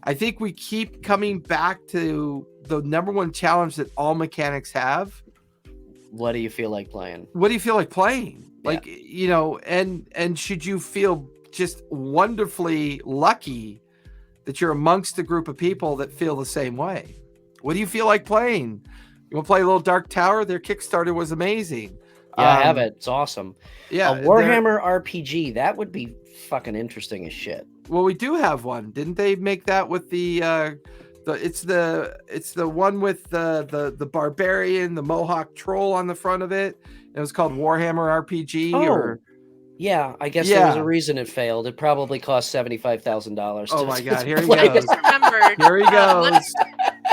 I think we keep coming back to the number one challenge that all mechanics have.
What do you feel like playing?
What do you feel like playing?
Yeah.
Like, and should you feel just wonderfully lucky that you're amongst a group of people that feel the same way? What do you feel like playing? You want to play a little Dark Tower? Their Kickstarter was amazing.
Yeah, I have it. It's awesome.
Yeah,
A Warhammer RPG, that would be fucking interesting as shit.
Well, we do have one. Didn't they make that with it's the one with the barbarian, the Mohawk troll on the front of it? It was called Warhammer RPG.
Oh. Yeah, I guess there was a reason it failed. It probably cost $75,000.
Oh my God, here he
I
goes.
just remembered.
Here he goes.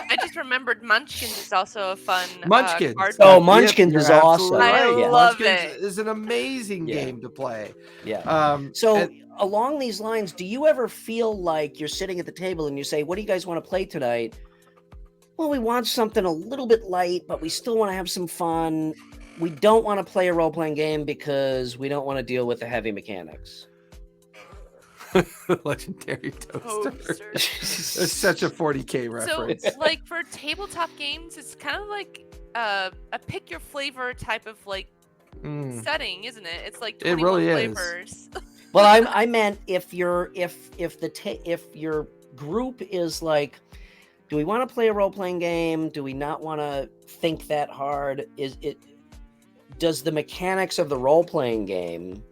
I just remembered Munchkins is also a fun
Munchkins.
card
Oh,
game.
Munchkins
You're
is awesome.
absolutely
I
right.
love
Munchkins
it.
is an amazing
Yeah.
game to play.
Yeah. So
and-
along these lines, do you ever feel like you're sitting at the table and you say, what do you guys want to play tonight? Well, we want something a little bit light, but we still want to have some fun. We don't want to play a role-playing game because we don't want to deal with the heavy mechanics.
Legendary Toaster.
Toaster.
It's such a 40K
So,
reference.
like for tabletop games, it's kind of like a pick your flavor type of like setting, isn't it? It's like 21
really is.
flavors.
Well, I meant if your group is like, do we want to play a role-playing game? Do we not want to think that hard? Does the mechanics of the role-playing game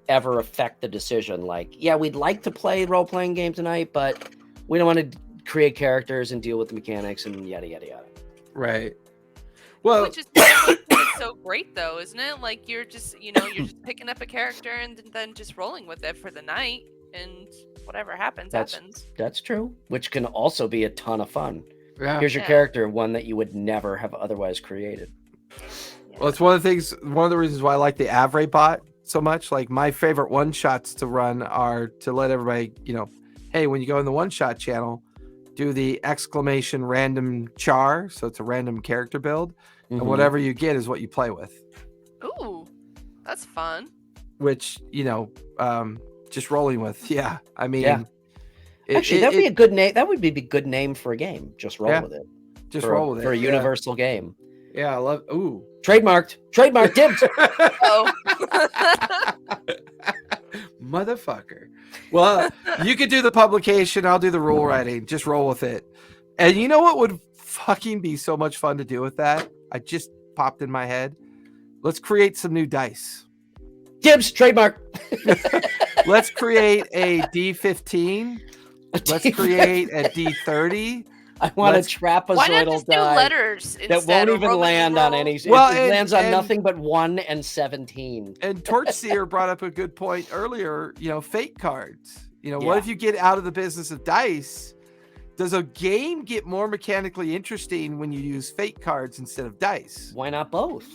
ever affect the decision? Like, yeah, we'd like to play a role-playing game tonight, but we don't want to create characters and deal with the mechanics and yada yada yada.
Right. Well,
Which is what it's so great though, isn't it? Like you're just picking up a character and then just rolling with it for the night, and whatever happens.
That's true, which can also be a ton of fun.
yeah.
Here's your character, one that you would never have otherwise created.
Well, it's one of the reasons why I like the Avray bot so much. Like my favorite one shots to run are to let everybody, hey, when you go in the one shot channel, do the exclamation random char. So it's a random character build.
Mhm.
And whatever you get is what you play with.
Ooh, that's fun.
Which, just rolling with. Yeah. I mean,
Yeah. Actually, that'd be a good name. That would be a good name for a game. Just roll
Yeah.
with it.
just
for
roll with it.
for a universal game.
Yeah, I love. Ooh.
Trademarked dibs.
Oh,
Motherfucker. Well, you could do the publication. I'll do the rule writing. Just roll with it. And you know what would fucking be so much fun to do with that? I just popped in my head. Let's create some new dice.
Dibs, trademark.
Let's create a D15. Let's create a D30.
I want a
let's-
why not
trapezoidal
just do
die
letters
that
instead?
won't
or
even
Roman
land on
numerals?
any.
Well,
it lands on
and-
nothing but 1 and 17.
And Torchseer brought up a good point earlier, fate cards. What
Yeah.
if you get out of the business of dice? Does a game get more mechanically interesting when you use fate cards instead of dice?
Why not both?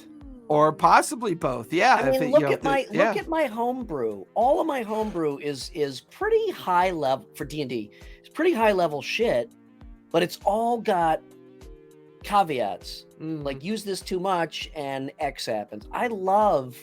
Or possibly both? Yeah.
I mean,
if it-
look
you know,
at my
yeah.
look at my homebrew. All of my homebrew is pretty high level for D&D. It's pretty high level shit, but it's all got caveats. Like use this too much and X happens. I love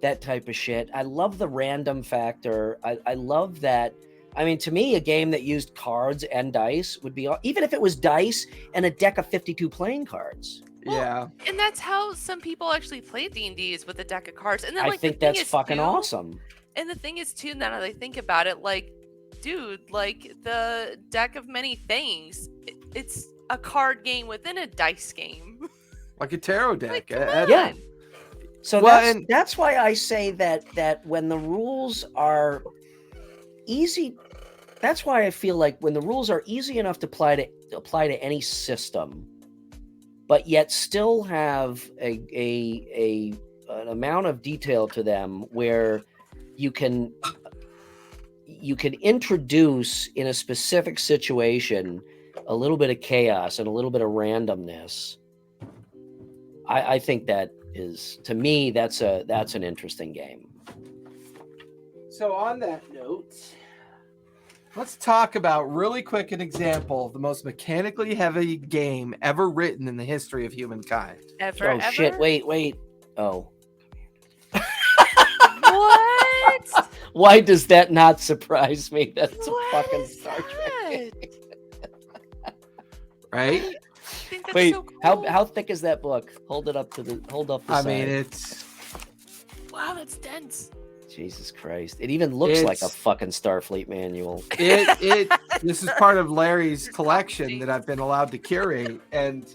that type of shit. I love the random factor. I love that. I mean, to me, a game that used cards and dice would be, even if it was dice and a deck of 52 playing cards.
Well,
yeah.
And that's how some people actually play D&D is with a deck of cards. And then
I
like
think
the thing
that's
is,
fucking
too,
awesome.
And the thing is, too, now that I think about it, like, dude, like the deck of many things, it's a card game within a dice game.
Like a tarot deck.
Like, come on.
Yeah. So
Well,
that's why I say that when the rules are easy, that's why I feel like when the rules are easy enough to apply to any system, but yet still have an amount of detail to them where you can introduce in a specific situation a little bit of chaos and a little bit of randomness. I think that is, to me, that's an interesting game.
So on that note, let's talk about really quick an example of the most mechanically heavy game ever written in the history of humankind.
Ever.
Shit! Wait! Oh,
What?
why does that not surprise me? That's
What
a fucking
is
Star Trek.
that?
Right?
I think that's
Wait,
so cool.
how thick is that book? Hold up the
I
side.
mean, it's
Wow, that's dense.
Jesus Christ! It even looks like a
It's-
fucking Starfleet manual.
this is part of Larry's collection that I've been allowed to curate, and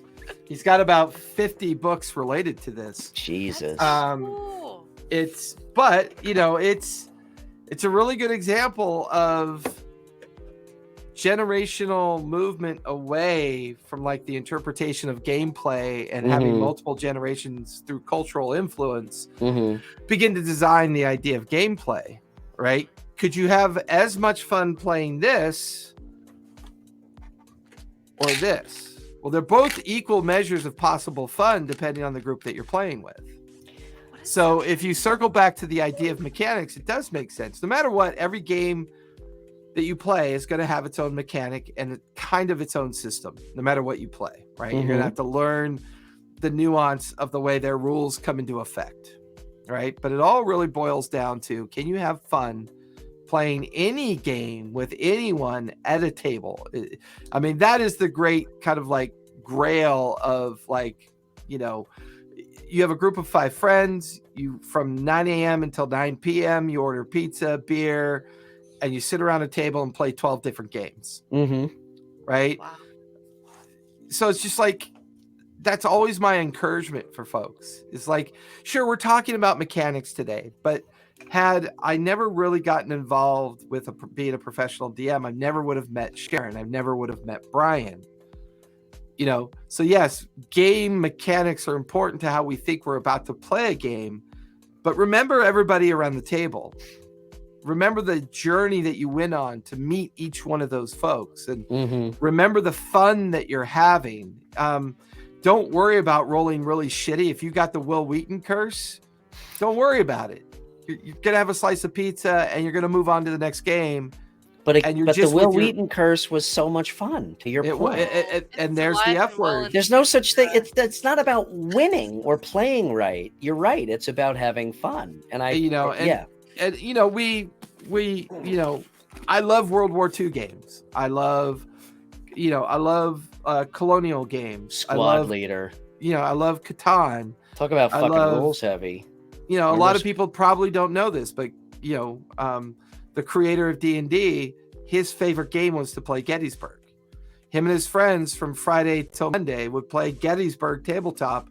he's got about 50 books related to this.
Jesus.
Cool.
It's a really good example of generational movement away from like the interpretation of gameplay and having
Mhm.
multiple generations through cultural influence
Mm-hmm.
begin to design the idea of gameplay, right? Could you have as much fun playing this or this? Well, they're both equal measures of possible fun depending on the group that you're playing with.
What is
So if you circle back to the idea of mechanics, it does make sense. No matter what, every game that you play is going to have its own mechanic and kind of its own system, no matter what you play, right? You're going
Mhm.
to have to learn the nuance of the way their rules come into effect, right? But it all really boils down to, can you have fun playing any game with anyone at a table? I mean, that is the great kind of like grail of like, you have a group of 5 friends, you from 9 a.m. until 9 p.m., you order pizza, beer, and you sit around a table and play 12 different games,
Mm-hmm.
right?
Wow.
So it's just like, that's always my encouragement for folks. It's like, sure, we're talking about mechanics today, but had I never really gotten involved with being a professional DM, I never would have met Sharon. I never would have met Brian. So yes, game mechanics are important to how we think we're about to play a game, but remember everybody around the table. Remember the journey that you went on to meet each one of those folks, and
Mm-hmm.
remember the fun that you're having. Don't worry about rolling really shitty. If you got the Will Wheaton curse, don't worry about it. You're going to have a slice of pizza and you're going to move on to the next game.
But
And you're
the
just
Will
with your-
Wheaton curse was so much fun. To your point,
And
It's
there's the
alive
F
and well
word.
and
there's no such thing. It's not about winning or playing right. You're right. It's about having fun. And
And I love World War II games. I love colonial games.
Squad leader.
I love Catan.
Talk about
I
fucking
love-
rules heavy.
A
Remember
lot of people probably don't know this, but the creator of D&D, his favorite game was to play Gettysburg. Him and his friends from Friday till Monday would play Gettysburg tabletop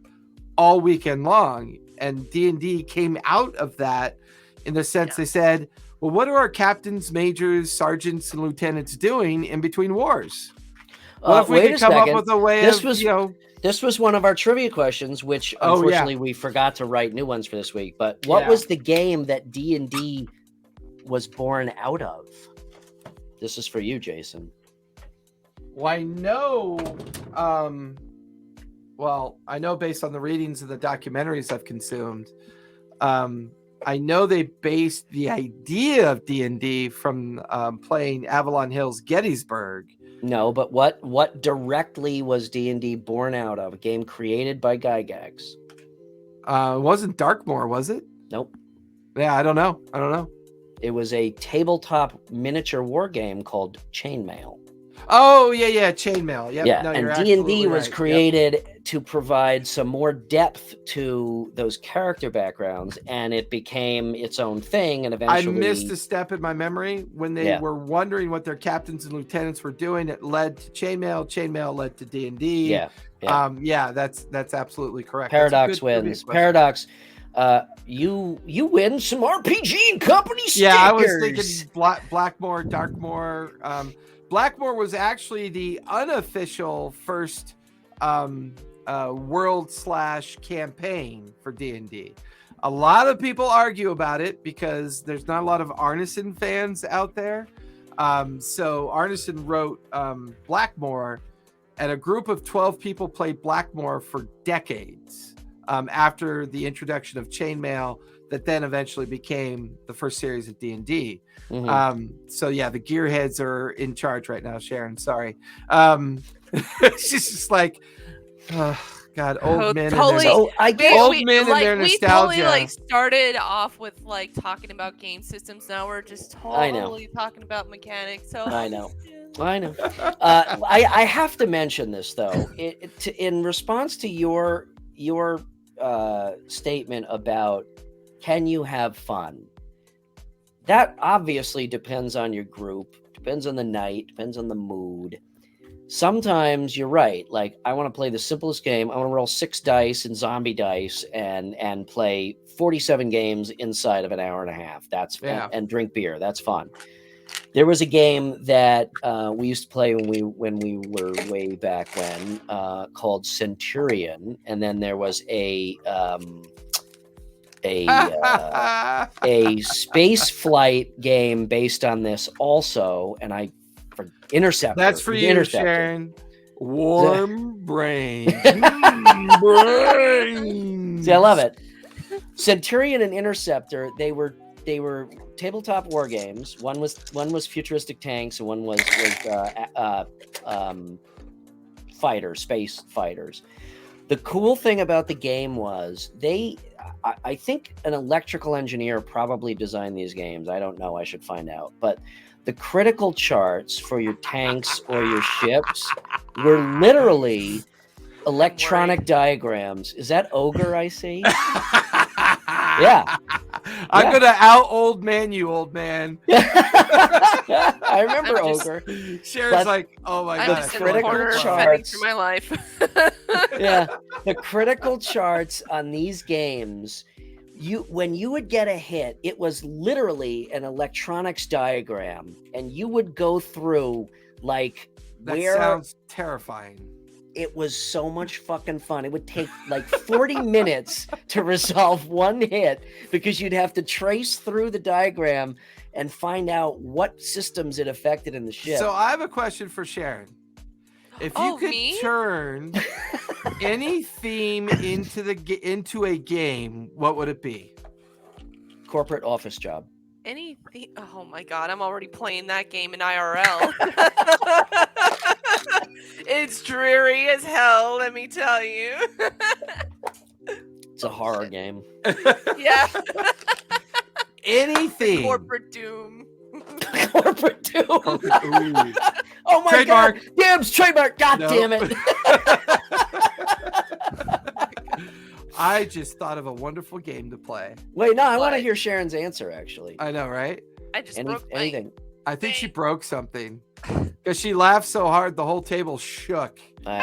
all weekend long, and D&D came out of that in the sense they said, well, what are our captains, majors, sergeants, and lieutenants doing in between wars? What if we
Wait
could
a
come
second.
up with a way
This
of,
was- This was one of our trivia questions, which
Oh, yeah.
unfortunately we forgot to write new ones for this week. But what
Yeah.
was the game that D&D was born out of? This is for you, Jason.
Well, I know, I know based on the readings of the documentaries I've consumed, I know they based the idea of D&D from playing Avalon Hill's Gettysburg.
No, but what directly was D&D born out of? A game created by Gygax.
It wasn't Darkmoor, was it?
Nope.
Yeah, I don't know.
It was a tabletop miniature war game called Chainmail.
Oh, yeah, Chainmail. Yep.
Yeah,
No,
and
you're
D&D
absolutely
was
right. Yep.
created to provide some more depth to those character backgrounds, and it became its own thing. And eventually,
I missed a step in my memory when they were wondering what their captains and lieutenants were doing. It led to chainmail. Chainmail led to D&D.
Yeah.
That's absolutely correct.
Paradox wins. Paradox. You win some RPG and Company stickers.
Yeah, I was thinking Blackmore, Darkmore. Blackmore was actually the unofficial first world/campaign for D&D. A lot of people argue about it because there's not a lot of Arneson fans out there. So Arneson wrote Blackmore, and a group of 12 people played Blackmore for decades after the introduction of Chainmail, that then eventually became the first series of D&D. So yeah, the gearheads are in charge right now, Sharon. Sorry. She's just like, oh, God, old men.
Totally.
And their nostalgia.
We totally like started off with like talking about game systems. Now we're just totally talking about mechanics. So
I know. I have to mention this though. In response to your statement about can you have fun? That obviously depends on your group, depends on the night, depends on the mood. Sometimes you're right. Like, I want to play the simplest game. I want to roll 6 dice and zombie dice and play 47 games inside of an hour and a half. That's and drink beer. That's fun. There was a game that we used to play when we were way back when called Centurion, and then there was a space flight game based on this also, and Interceptor.
That's for you,
Interceptor.
Sharon. Warm brain.
See, I love it. Centurion and Interceptor. They were tabletop war games. One was futuristic tanks, and one was space fighters. The cool thing about the game was I think an electrical engineer probably designed these games. I don't know. I should find out. But the critical charts for your tanks or your ships were literally electronic diagrams. Is that Ogre I see? Yeah.
I'm going to out old man you, old man.
I remember Ogre.
Sharon's like, oh my God.
I'm just in the corner fighting through my life.
Yeah. The critical charts on these games, when you would get a hit, it was literally an electronics diagram, and you would go through like
that sounds terrifying.
It was so much fucking fun. It would take like 40 minutes to resolve one hit because you'd have to trace through the diagram and find out what systems it affected in the ship.
So I have a question for Sharon. If you could turn any theme into a game, what would it be?
Corporate office job.
Anything? Oh my God, I'm already playing that game in IRL. It's dreary as hell, let me tell you.
It's a horror game.
Yeah.
Anything.
Corporate Doom.
Corporate Doom. Oh my
Trademark.
God. Dibs, trademark. God damn it.
I just thought of a wonderful game to play.
Wait, no, I want to hear Sharon's answer, actually.
I know, right?
I just broke
anything.
I think she broke something. Because she laughed so hard, the whole table shook.
All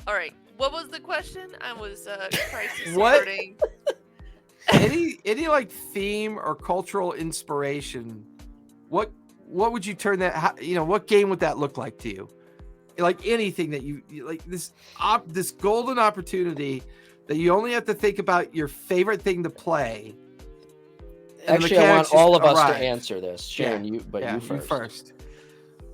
right. What was the question? I was crisis
What?
alerting.
Any like theme or cultural inspiration? What would you turn that? What game would that look like to you? Like anything that you like, this golden opportunity that you only have to think about your favorite thing to play.
Actually, I want all of us to answer this. Sharon, you first.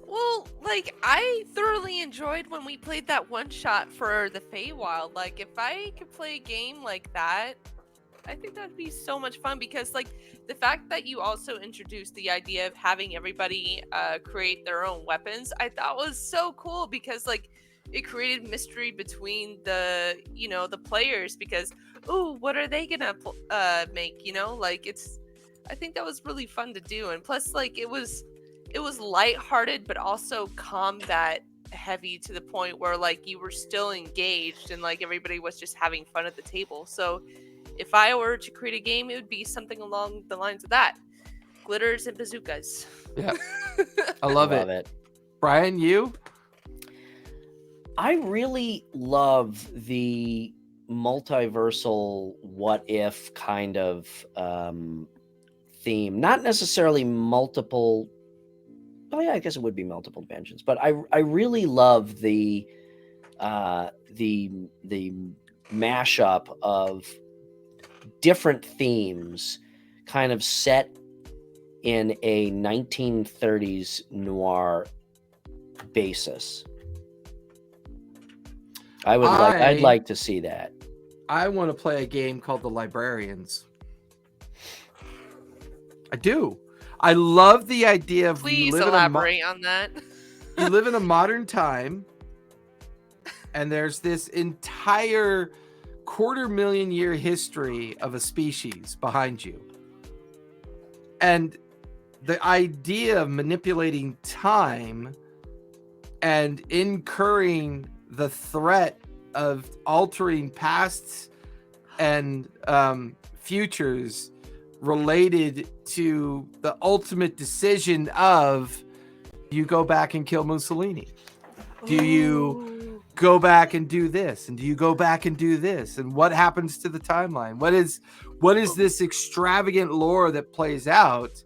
Well, like, I thoroughly enjoyed when we played that one shot for the Feywild. Like, if I could play a game like that, I think that'd be so much fun, because like the fact that you also introduced the idea of having everybody create their own weapons, I thought was so cool, because like it created mystery between the players, because what are they gonna make, like I think that was really fun to do. And plus, like, it was lighthearted but also combat heavy to the point where like you were still engaged and like everybody was just having fun at the table. So if I were to create a game, it would be something along the lines of that. Glitters and bazookas.
Yeah. I love it.
it.
Brian, you?
I really love the multiversal what if kind of theme. Not necessarily multiple. Oh yeah, I guess it would be multiple dimensions. But I really love the mashup of different themes, kind of set in a 1930s noir basis. I'd like to see that.
I want to play a game called The Librarians. I do. I love the idea of
Please elaborate on that.
You live in a modern time, and there's this entire 250,000-year history of a species behind you. And the idea of manipulating time and incurring the threat of altering pasts and futures related to the ultimate decision of, you go back and kill Mussolini? Do you go back and do this? And do you go back and do this? And what happens to the timeline? What is this extravagant lore that plays out?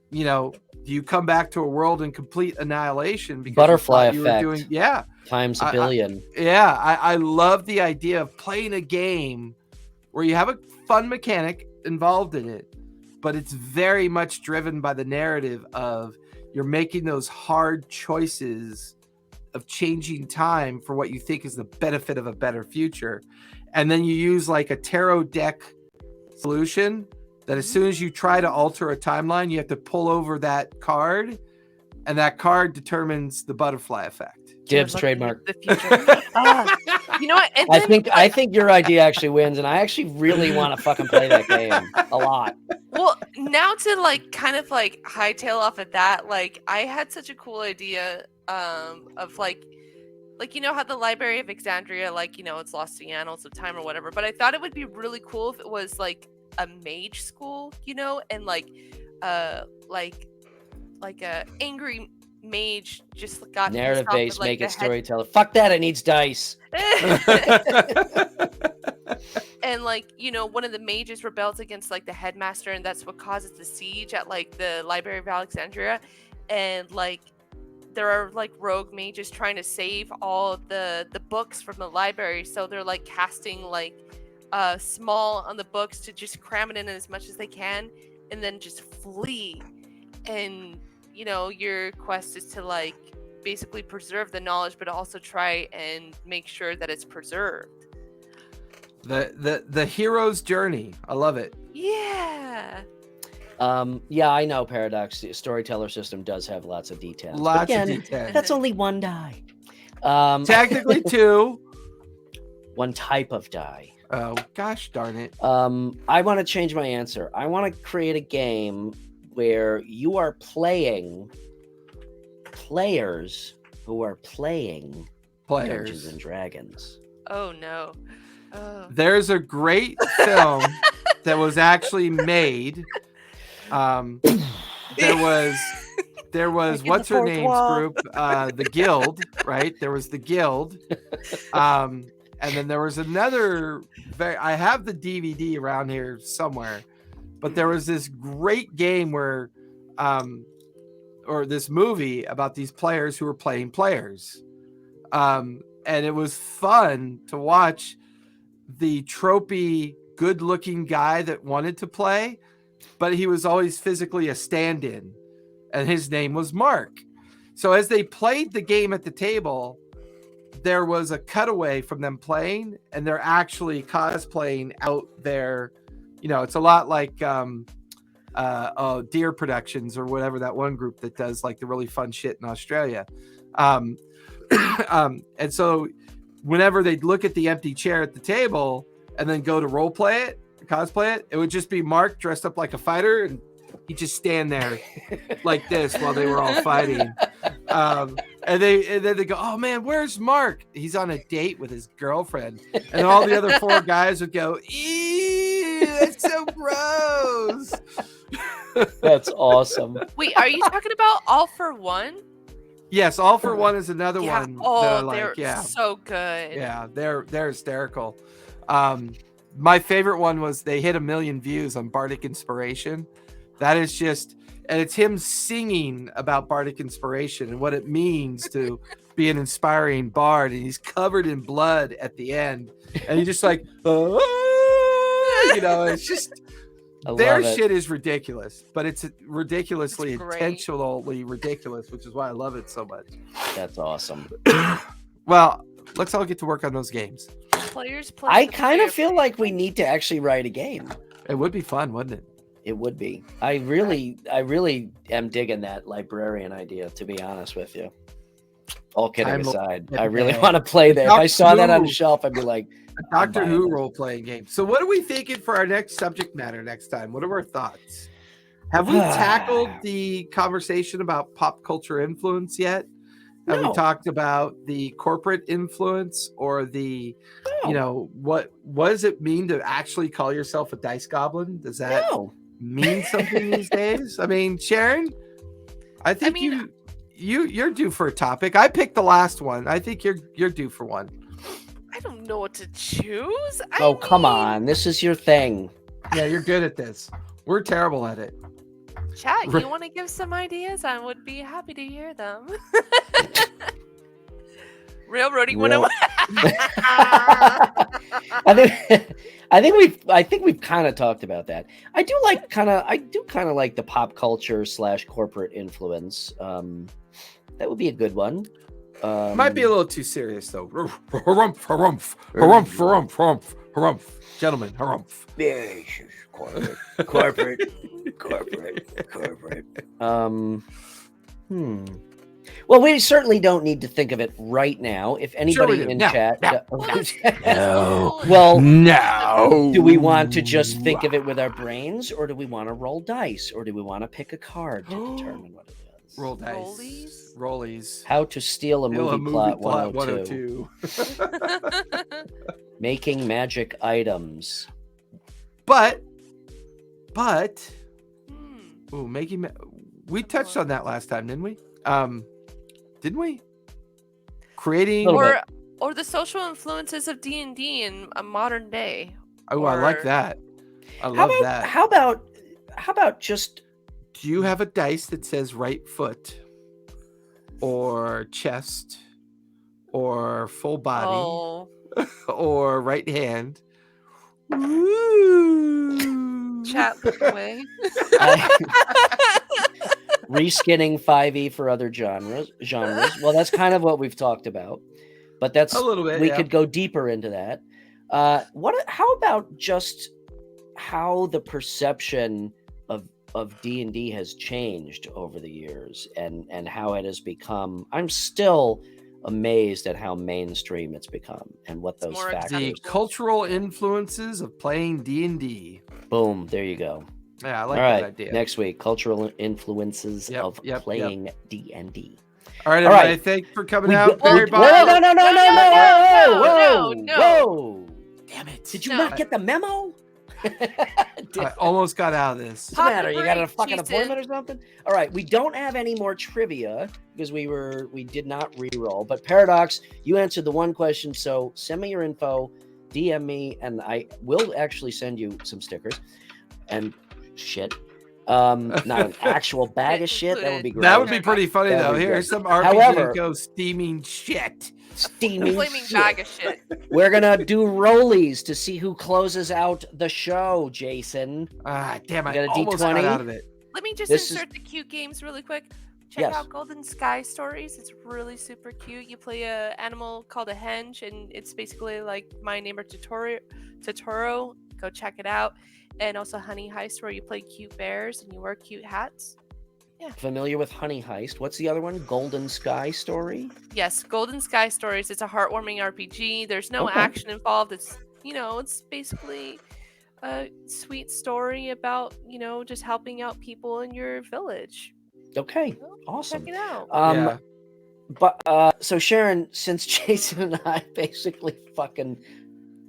You know, do you come back to a world in complete annihilation because
butterfly
you
effect?
were doing,
times a billion.
I love the idea of playing a game where you have a fun mechanic involved in it, but it's very much driven by the narrative of you're making those hard choices of changing time for what you think is the benefit of a better future. And then you use like a tarot deck solution that as soon as you try to alter a timeline, you have to pull over that card, and that card determines the butterfly effect.
Gibbs trademark.
The future. You know what? And then,
I think your idea actually wins, and I actually really want to fucking play that game a lot.
Well, now to like kind of like hightail off of that, like I had such a cool idea of like you know how the Library of Alexandria, like, you know, it's lost to the annals of time or whatever, but I thought it would be really cool if it was like a mage school, you know, and like a angry mage just got
narrative based,
like,
make it storyteller. Fuck that, it needs dice.
And like, you know, one of the mages rebels against like the headmaster, and that's what causes the siege at like the Library of Alexandria. And like there are like rogue mages trying to save all of the books from the library, so they're like casting like small on the books to just cram it in as much as they can and then just flee. And you know, your quest is to like basically preserve the knowledge, but also try and make sure that it's preserved.
The hero's journey. I love it.
Yeah.
Yeah, I know Paradox. The storyteller system does have lots of details.
Lots of details.
That's only one die.
Technically two.
One type of die.
Oh, gosh darn it.
I want to change my answer. I want to create a game where you are playing players who are playing Dungeons and Dragons.
Oh, no. Oh.
There's a great film that was actually made. There was what's her name's group, the Guild, right? There was the Guild, and then there was another. I have the DVD around here somewhere, but there was this great game where, or this movie about these players who were playing players, and it was fun to watch the tropey, good-looking guy that wanted to play, but he was always physically a stand-in, and his name was Mark. So as they played the game at the table, there was a cutaway from them playing, and they're actually cosplaying out there. You know, it's a lot like Deer Productions or whatever, that one group that does like the really fun shit in Australia. And so whenever they'd look at the empty chair at the table and then go to role play it, cosplay it, it would just be Mark dressed up like a fighter and He'd just stand there like this while they were all fighting. And then they go, "Oh man, where's Mark? He's on a date with his girlfriend." And all the other 4 guys would go, "Ew, that's so gross."
That's awesome.
Wait, are you talking about All for One?
Yes, All for One is another
Yeah.
one.
Oh,
that I
they're
like. Yeah,
so good.
yeah, they're hysterical. My favorite one was they hit 1 million views on Bardic Inspiration. That is just, and it's him singing about Bardic Inspiration and what it means to be an inspiring bard, and he's covered in blood at the end, and he's just like, it's just their shit is ridiculous, but it's ridiculously
It's great.
intentionally ridiculous, which is why I love it so much.
That's awesome.
Well, let's all get to work on those games.
Players play.
I
the
kind of
player
feel like we need to actually write a game.
It would be fun, wouldn't it?
It would be. I really am digging that librarian idea, to be honest with you. All kidding
I'm
aside,
looking
I
at
really
that.
want to play that. If I saw that on the
Who?
shelf, I'd be like,
A Doctor
buying
Who
it.
role-playing game. So what are we thinking for our next subject matter next time? What are our thoughts? Have we tackled the conversation about pop culture influence yet? Have
No.
we talked about the corporate influence or the,
no,
what does it mean to actually call yourself a dice goblin? Does that
no.
mean something these days? I mean, Sharon, I think you're due for a topic. I picked the last one. I think you're due for one.
I don't know what to choose.
Oh, come on. This is your thing.
Yeah, you're good at this. We're terrible at it.
Chat, you want to give some ideas? I would be happy to hear them. Railroading
Real-
101.
I think we've kind of talked about that. I do kind of like the pop culture / corporate influence. That would be a good one.
Might be a little too serious though. Harumph, harumph, harumph, harumph, harumph, harumph. Gentlemen, harumph.
corporate. Well, we certainly don't need to think of it right now. If anybody in chat,
No.
well,
No.
do we want to just think of it with our brains, or do we want to roll dice, or do we want to pick a card to determine what it is?
Roll dice.
Rollies?
Rollies.
How to steal a movie, plot 102.
102.
Making magic items.
But
Hmm.
we touched on that last time, didn't we? Didn't we? Creating.
Little bit.
Or the social influences of D&D in a modern day.
Oh, I like
or-
that. I love that.
How about just
Do you have a dice that says right foot or chest or full body
Oh,
or right hand? Ooh.
chat look away.
reskinning 5e for other genres? Well, that's kind of what we've talked about, but that's
A little bit.
we
yeah.
could go deeper into that. How about just how the perception of D&D has changed over the years and how it has become. I'm still amazed at how mainstream it's become and what those
more
factors.
The cultural influences of playing D&D.
Boom, there you go.
Yeah, I like
All right,
that idea.
next week, cultural influences
Yep,
of
yep.
playing D&D.
All right,
All
everybody.
right.
Thanks for coming
We
out.
go-
Barry
Whoa,
Bob.
no,
no,
whoa,
no.
whoa.
Damn it.
Did you
No.
not get the memo?
I almost got out of this.
What's the matter? You got a
break,
fucking
Jason.
appointment or something? All right, we don't have any more trivia because we did not re-roll. But Paradox, you answered the one question, so send me your info, DM me, and I will actually send you some stickers and shit. Not an actual bag of shit. That would be great.
That would be pretty funny,
That'd
though.
be
Here's
great.
some RPG
However-
Go steaming shit.
steaming
Flaming
shit.
bag of shit.
We're gonna do rollies to see who closes out the show, Jason.
Ah, damn,
You
I
got a
almost
D20?
got out of it.
Let me just
This is-
insert the cute games really quick. Check
Yes.
out Golden Sky Stories. It's really super cute. You play a animal called a henge, and it's basically like My Neighbor Totoro. Go check it out. And also Honey Heist, where you play cute bears and you wear cute hats.
Familiar with Honey Heist? What's the other one? Golden Sky Story?
Yes, Golden Sky Stories. It's a heartwarming RPG. There's no
Okay.
action involved. It's it's basically a sweet story about, just helping out people in your village.
Okay,
Well,
awesome.
check it out.
Yeah.
But so Sharon, since Jason and I basically fucking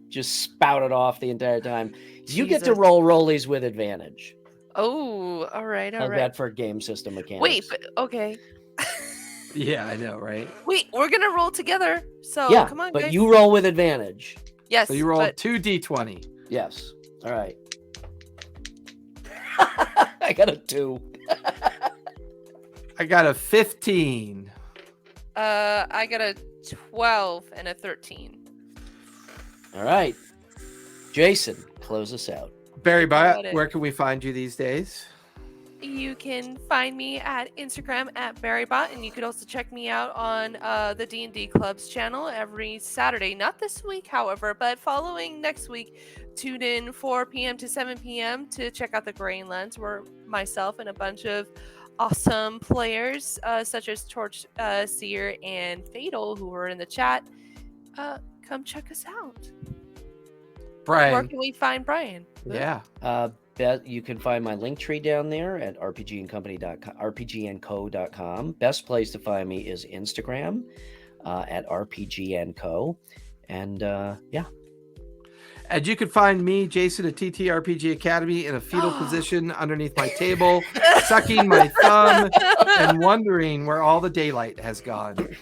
just spouted off the entire time, you get to
Jesus.
roll rollies with advantage.
Oh, all right, all
How's
right.
that for game system mechanics?
Wait, but okay.
Yeah, I know, right?
Wait, we're gonna roll together. So
yeah,
come on,
but
guys.
you roll with advantage.
Yes.
So you rolled
but
2d20.
Yes. All right. I got a 2.
I got a 15.
I got a 12 and a 13.
All right. Jason, close us out.
Barry
Got
Bott,
it.
where can we find you these days?
You can find me at Instagram at BarryBot, and you could also check me out on the D&D Club's channel every Saturday. Not this week, however, but following next week, tune in 4 p.m. to 7 p.m. to check out the Grain Lens, where myself and a bunch of awesome players, such as Torch Seer and Fatal, who are in the chat, come check us out. Where
Brian.
can we find Brian?
Yeah.
You can find my link tree down there at rpgandco.com. Best place to find me is Instagram at rpg&co. And yeah.
And you can find me, Jason, at TTRPG Academy in a fetal position underneath my table, sucking my thumb and wondering where all the daylight has gone.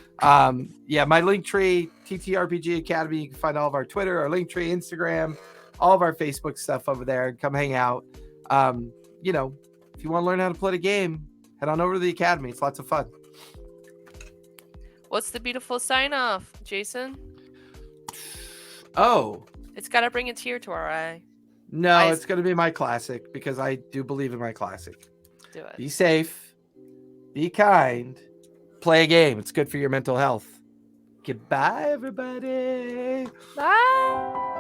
Yeah, my link tree, TTRPG Academy. You can find all of our Twitter, our link tree, Instagram, all of our Facebook stuff over there. Come hang out. If you want to learn how to play the game, head on over to the Academy. It's lots of fun.
What's the beautiful sign off, Jason?
Oh,
It's got to bring a tear to our eye.
no, it's going to be my classic because I do believe in my classic.
Do it.
Be safe, be kind, play a game. It's good for your mental health. Goodbye, everybody.
Bye.